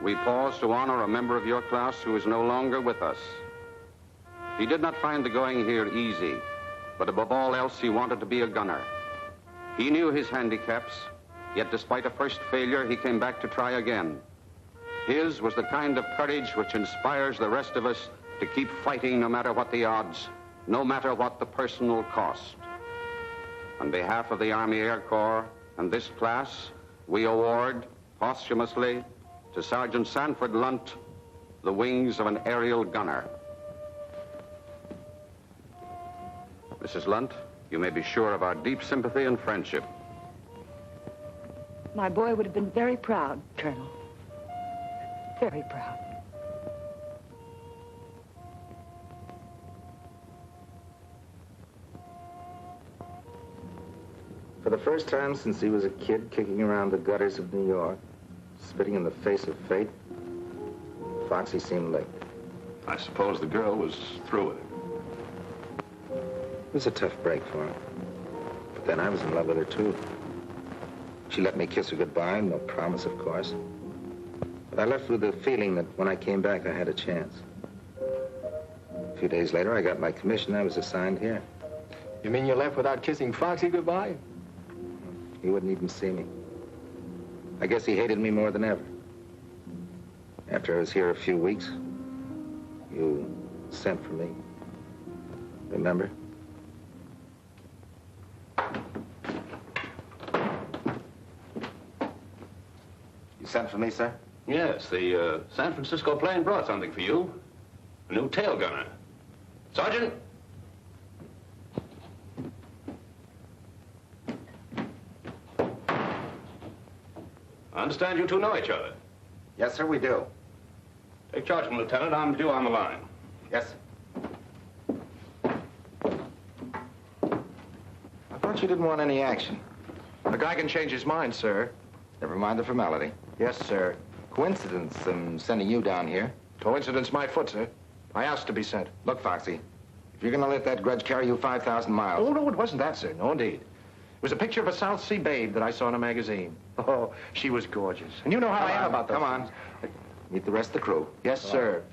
Speaker 8: We pause to honor a member of your class who is no longer with us. He did not find the going here easy, but above all else, he wanted to be a gunner. He knew his handicaps, yet despite a first failure, he came back to try again. His was the kind of courage which inspires the rest of us to keep fighting no matter what the odds, no matter what the personal cost. On behalf of the Army Air Corps and this class, we award, posthumously, to Sergeant Sanford Lunt, the wings of an aerial gunner. Mrs. Lunt, you may be sure of our deep sympathy and friendship.
Speaker 11: My boy would have been very proud, Colonel. Very proud.
Speaker 6: For the first time since he was a kid kicking around the gutters of New York, spitting in the face of fate, Foxy seemed licked.
Speaker 4: I suppose the girl was through with him.
Speaker 6: It was a tough break for him. But then I was in love with her, too. She let me kiss her goodbye, no promise, of course. But I left with the feeling that when I came back, I had a chance. A few days later, I got my commission. I was assigned here.
Speaker 5: You mean you left without kissing Foxy goodbye?
Speaker 6: He wouldn't even see me. I guess he hated me more than ever. After I was here a few weeks, you sent for me. Remember? You sent for me, sir?
Speaker 4: Yes, the San Francisco plane brought something for you. A new tail gunner. Sergeant? I understand you two know each other.
Speaker 6: Yes, sir, we do.
Speaker 4: Take charge of him, Lieutenant. I'm due on the line.
Speaker 6: Yes, sir. I thought you didn't want any action.
Speaker 9: The guy can change his mind, sir.
Speaker 6: Never mind the formality.
Speaker 9: Yes, sir.
Speaker 6: Coincidence, sending you down here.
Speaker 9: Coincidence my foot, sir. I asked to be sent.
Speaker 6: Look, Foxy, if you're gonna let that grudge carry you 5,000 miles...
Speaker 9: Oh, no, it wasn't that, sir. No, indeed. It was a picture of a South Sea babe that I saw in a magazine. Oh, she was gorgeous. And you know how I am about those.
Speaker 6: Come on. Meet the rest of the crew.
Speaker 9: Yes, sir.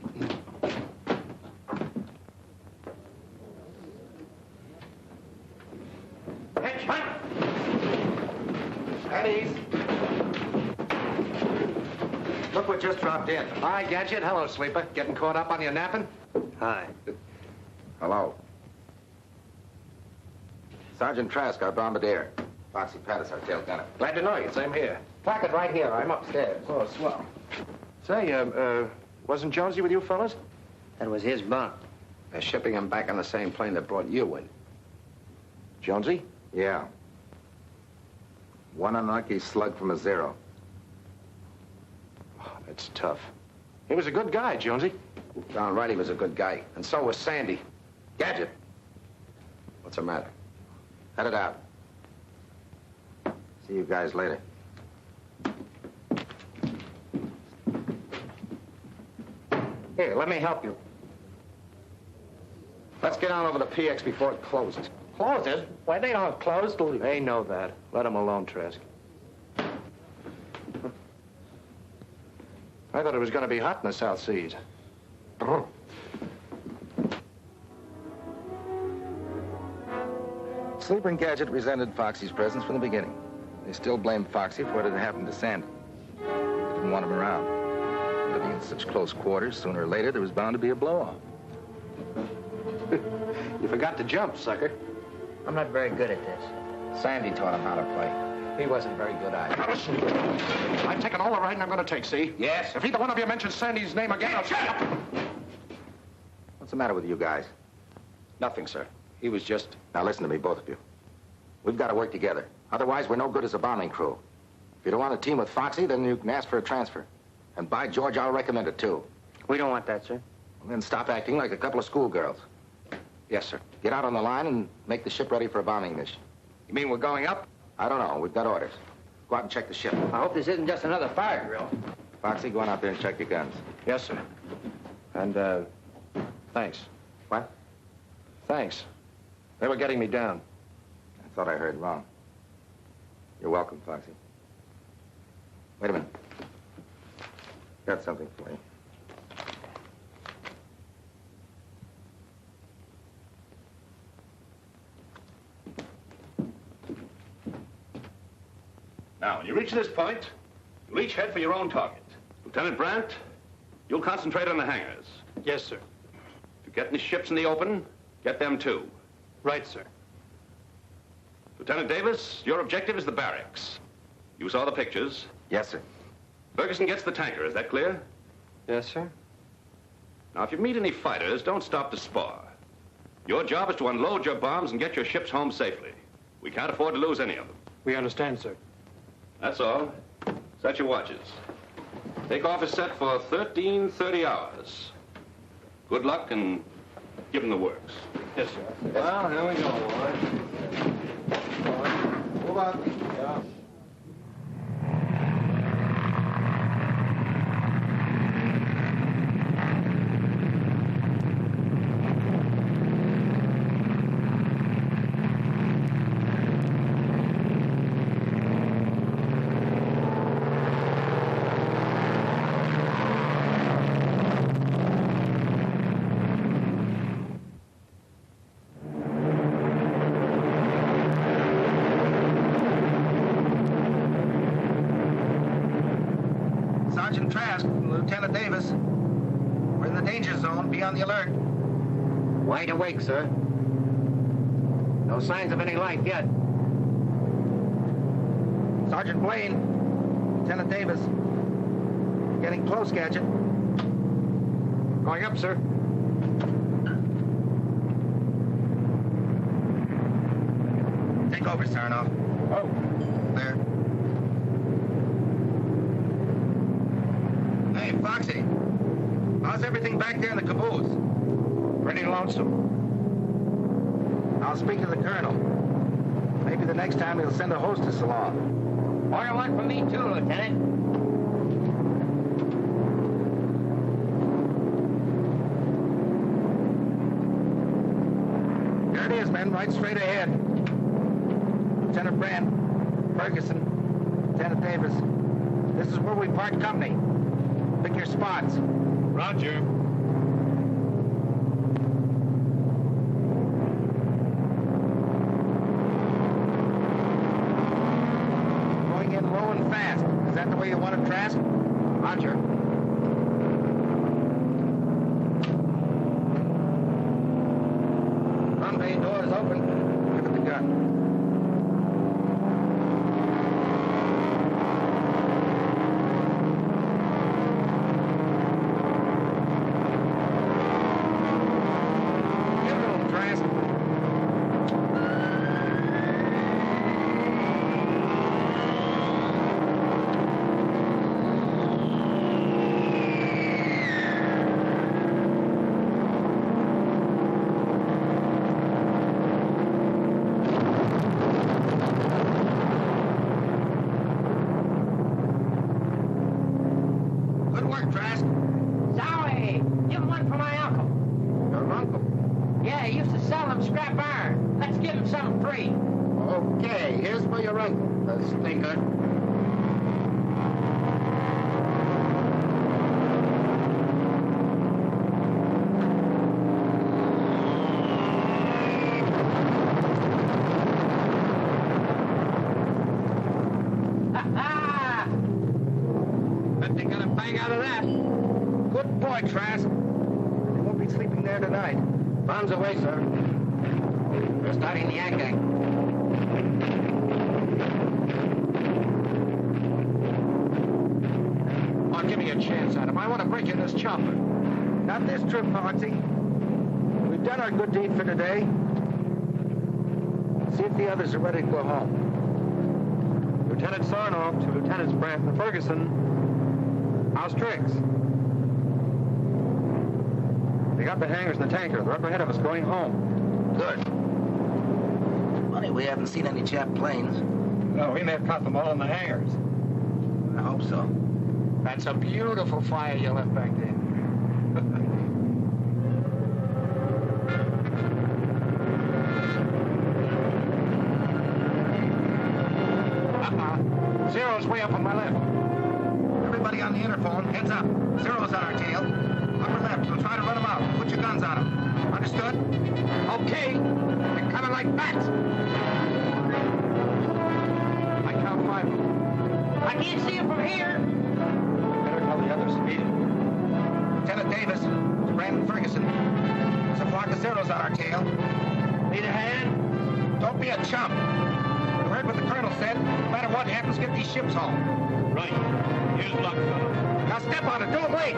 Speaker 12: Hitch, hunt!
Speaker 6: At ease. Look what just dropped in.
Speaker 9: Hi, Gadget. Hello, Sleeper. Getting caught up on your napping?
Speaker 2: Hi.
Speaker 6: Hello. Sergeant Trask, our bombardier. Foxy Pattis, our tail gunner.
Speaker 9: Glad to know you. Same here.
Speaker 2: Placard right here. I'm upstairs.
Speaker 9: Oh, swell. Say, wasn't Jonesy with you fellas?
Speaker 2: That was his bunk.
Speaker 9: They're shipping him back on the same plane that brought you in. Jonesy?
Speaker 6: Yeah. One unlucky slug from a zero.
Speaker 9: Oh, that's tough. He was a good guy, Jonesy.
Speaker 5: Darn right he was a good guy. And so was Sandy.
Speaker 6: Gadget.
Speaker 5: What's the matter?
Speaker 6: Cut it out. See you guys later.
Speaker 9: Here, let me help you.
Speaker 5: Let's get on over to PX before it closes.
Speaker 12: Closes? Why, they don't close, do they?
Speaker 9: They know that. Let them alone, Trask. I thought it was going to be hot in the South Seas.
Speaker 6: Sleeper and Gadget resented Foxy's presence from the beginning. They still blamed Foxy for what had happened to Sandy. They didn't want him around. Underneath such close quarters, sooner or later, there was bound to be a blow-off.
Speaker 9: You forgot to jump, sucker.
Speaker 2: I'm not very good at this.
Speaker 6: Sandy taught him how to play. He wasn't very good at it.
Speaker 16: Listen, I've taken all the riding I'm going to take, see?
Speaker 6: Yes?
Speaker 16: If either one of you mentions Sandy's name again, I'll... Shut up!
Speaker 6: What's the matter with you guys?
Speaker 9: Nothing, sir. He was just...
Speaker 6: Now listen to me, both of you. We've got to work together. Otherwise, we're no good as a bombing crew. If you don't want to team with Foxy, then you can ask for a transfer. And by George, I'll recommend it, too.
Speaker 2: We don't want that, sir.
Speaker 6: And then stop acting like a couple of schoolgirls.
Speaker 9: Yes, sir.
Speaker 6: Get out on the line and make the ship ready for a bombing mission.
Speaker 9: You mean we're going up?
Speaker 6: I don't know. We've got orders. Go out and check the ship.
Speaker 2: I hope this isn't just another fire drill.
Speaker 6: Foxy, go on out there and check your guns.
Speaker 9: Yes, sir. And, thanks.
Speaker 6: What?
Speaker 9: Thanks. They were getting me down.
Speaker 6: I thought I heard wrong. You're welcome, Foxy. Wait a minute. Got something for you.
Speaker 4: Now, when you reach this point, you'll each head for your own target. Lieutenant Brandt, you'll concentrate on the hangars.
Speaker 15: Yes, sir.
Speaker 4: If you get any ships in the open, get them too.
Speaker 15: Right, sir.
Speaker 4: Lieutenant Davis, your objective is the barracks. You saw the pictures.
Speaker 6: Yes, sir.
Speaker 4: Ferguson gets the tanker, is that clear?
Speaker 3: Yes, sir.
Speaker 4: Now, if you meet any fighters, don't stop to spar. Your job is to unload your bombs and get your ships home safely. We can't afford to lose any of them.
Speaker 15: We understand, sir.
Speaker 4: That's all. Set your watches. Takeoff is set for 13:30 hours. Good luck and give them the works.
Speaker 15: Yes, sir.
Speaker 3: Well, here we go, boys.
Speaker 6: Move on.
Speaker 3: Yeah.
Speaker 2: Sergeant Trask, Lieutenant Davis. We're in the danger zone. Be on the alert. Wide awake, sir. No signs of any life yet. Sergeant Blaine, Lieutenant Davis. Getting close, Gadget. Going up, sir. Take over, Sarnoff. Oh. There. Hey, Foxy. How's everything back there in the caboose? Pretty lonesome. I'll speak to the colonel. Maybe the next time he'll send a hostess along. Order one for me, too, Lieutenant. There it is, men, right straight ahead. Lieutenant Brandt, Ferguson, Lieutenant Davis. This is where we part company. Pick your spots.
Speaker 15: Roger.
Speaker 2: Going in low and fast. Is that the way you want it, Trask? Roger. Front bay door is open. Look at the gun. Good work, Trask.
Speaker 17: Zowie! Give him one for my uncle.
Speaker 2: Your uncle?
Speaker 17: Yeah, he used to sell them scrap iron. Let's give him some free.
Speaker 2: Okay, here's for your uncle, the stinker. Bet they got a bang out of that. boy, Trask. They won't be sleeping there tonight.
Speaker 9: Bombs away, sir.
Speaker 17: We're starting the acting.
Speaker 16: Oh, give me a chance, Adam. I want to break in this chopper.
Speaker 2: Not this trip, Foxy. We've done our good deed for today. See if the others are ready to go home.
Speaker 5: Lieutenant Sarnoff to Lieutenants Brandt and Ferguson. How's tricks? They got the hangars and the tanker. They're up ahead of us going home.
Speaker 6: Good. Funny, we haven't seen any Jap planes.
Speaker 16: No, we may have caught them all in the hangars.
Speaker 6: I hope so.
Speaker 16: That's a beautiful fire you left back there. Zero's way up on my left.
Speaker 2: Everybody on the interphone, heads up. Zero's on our tail. Upper left, we'll try to run them out. Put your guns on them. Understood?
Speaker 16: Okay. They're coming like bats. I count 5 of them.
Speaker 17: I can't see him from here.
Speaker 16: Better tell the others to meet him.
Speaker 2: Lieutenant Davis, to Brandon Ferguson. There's a flock of Zeros on our tail. Need a hand? Don't be a chump. You heard what the colonel said. No matter what happens, get these ships home.
Speaker 16: Right. Here's luck, fellow.
Speaker 2: Now step on it. Don't wait.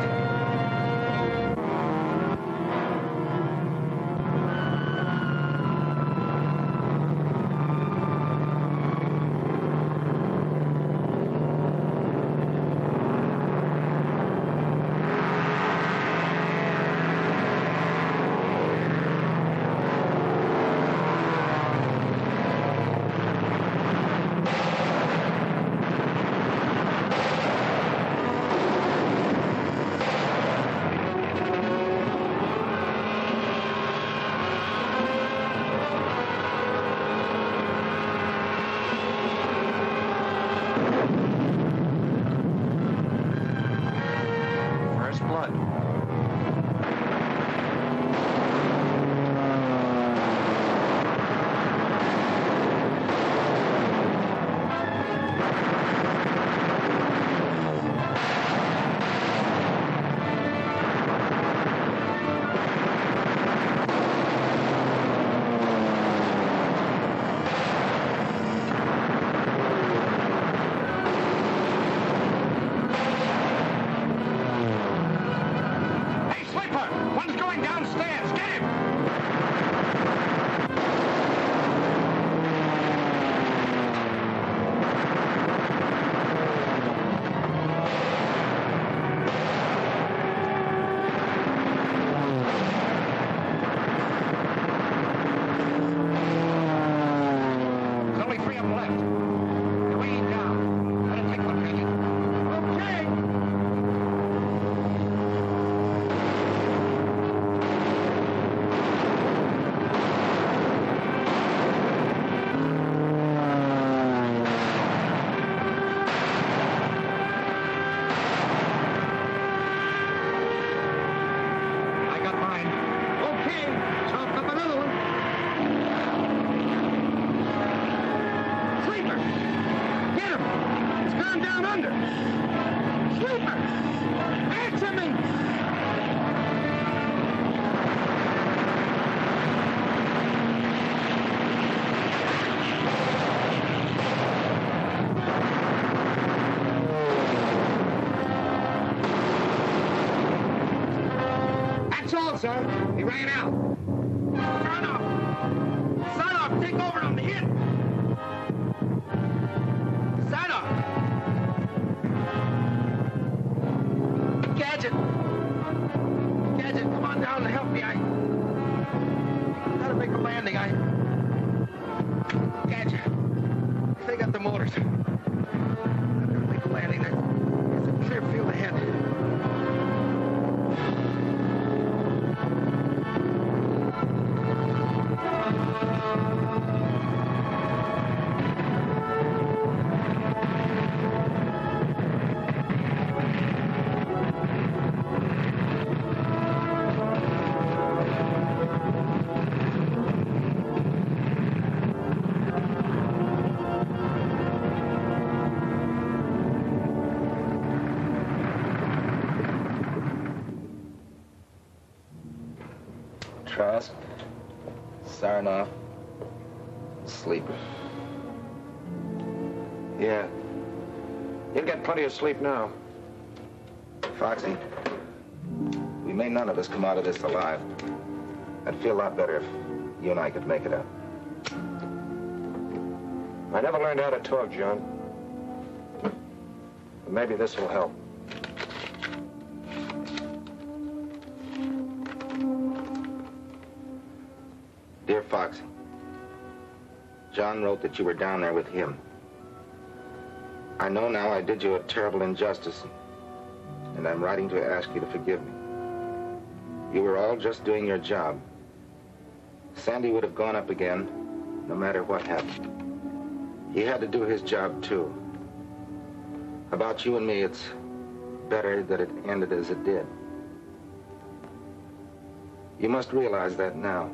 Speaker 16: Sir. He ran out.
Speaker 2: Son of, take over on the hit. Son of. Gadget, come on down and help me. I gotta make a landing. Gadget, they got the motors. I gotta make a landing. There's a clear field ahead.
Speaker 6: Trask, Sarnoff, sleeper.
Speaker 9: Yeah. You'll get plenty of sleep now.
Speaker 6: Foxy, we may none of us come out of this alive. I'd feel a lot better if you and I could make it out.
Speaker 9: I never learned how to talk, John. But maybe this will help.
Speaker 6: Dear Foxy, John wrote that you were down there with him. I know now I did you a terrible injustice, and I'm writing to ask you to forgive me. You were all just doing your job. Sandy would have gone up again, no matter what happened. He had to do his job, too. About you and me, it's better that it ended as it did. You must realize that now.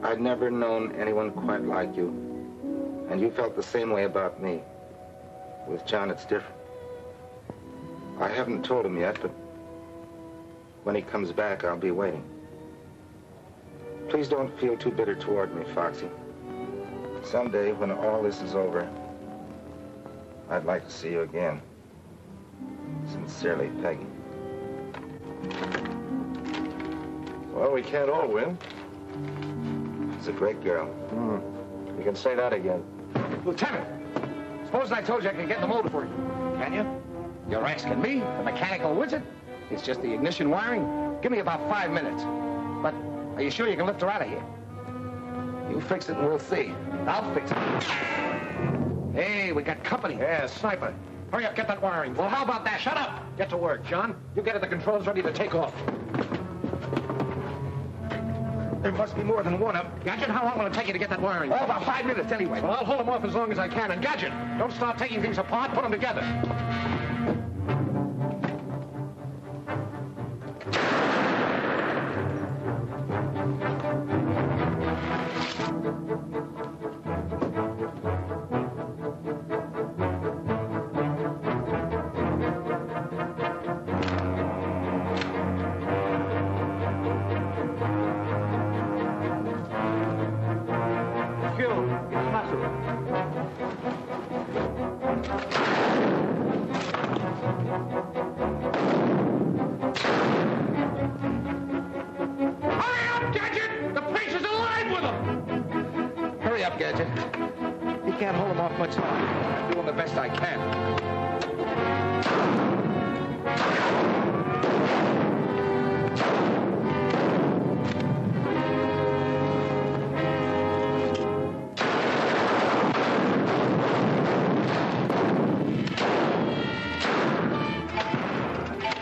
Speaker 6: I'd never known anyone quite like you, and you felt the same way about me. With John, it's different. I haven't told him yet, but when he comes back, I'll be waiting. Please don't feel too bitter toward me, Foxy. Someday, when all this is over, I'd like to see you again. Sincerely, Peggy.
Speaker 9: Well, we can't all win.
Speaker 6: She's a great girl.
Speaker 9: You can say that again.
Speaker 12: Lieutenant, suppose I told you I could get the motor for you. Can you? You're asking me, the mechanical wizard? It's just the ignition wiring. Give me about 5 minutes. But are you sure you can lift her out of here? You fix it and we'll see. I'll fix it. Hey, we got company.
Speaker 9: Yeah, sniper.
Speaker 12: Hurry up, get that wiring. Well, how about that? Shut up! Get to work, John. You get at the controls ready to take off. There must be more than one of them. Gadget, how long will it take you to get that wiring? Oh, about 5 minutes anyway. Well, I'll hold them off as long as I can. And Gadget, don't start taking things apart. Put them together. Gadget. You can't hold them off much longer. I'm doing the best I can.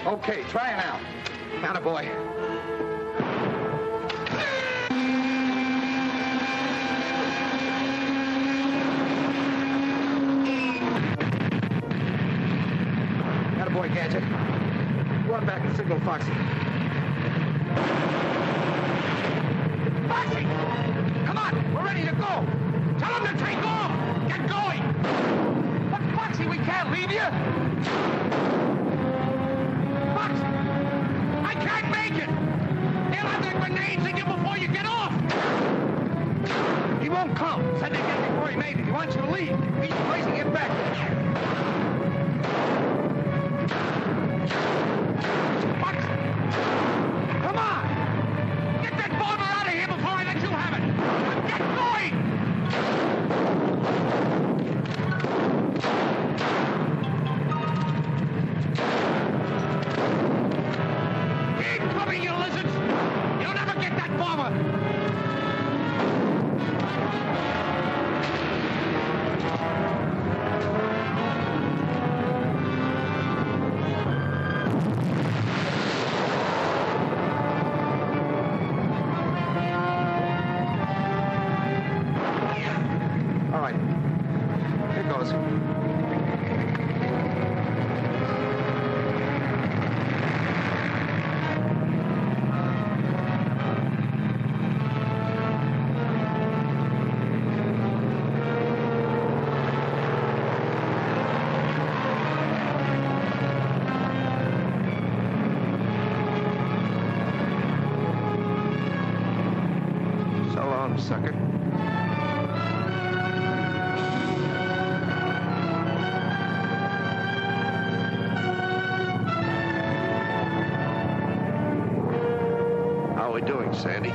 Speaker 12: Okay, try it now. Attaboy. Boy, Gadget. Go on back and signal Foxy. Foxy! Come on! We're ready to go! Tell him to take off! Get going! But Foxy, we can't leave you! Foxy! I can't make it! They'll have their grenades in you before you get off! He won't come. Said they'd get before he made it. He wants you to leave. He's placing it back. Come on! Get that bomber out of here before I let you have it! Get going! Keep coming, you lizards! You'll never get that bomber! All right.
Speaker 2: sucker. How are we doing, Sandy?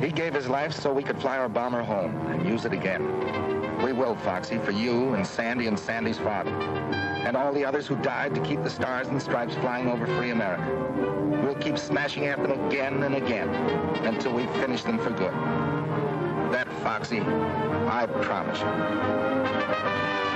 Speaker 6: He gave his life so we could fly our bomber home and use it again. We will, Foxy, for you and Sandy and Sandy's father, and all the others who died to keep the stars and stripes flying over free America. We'll keep smashing at them again and again until we finish them for good. That, Foxy, I promise you.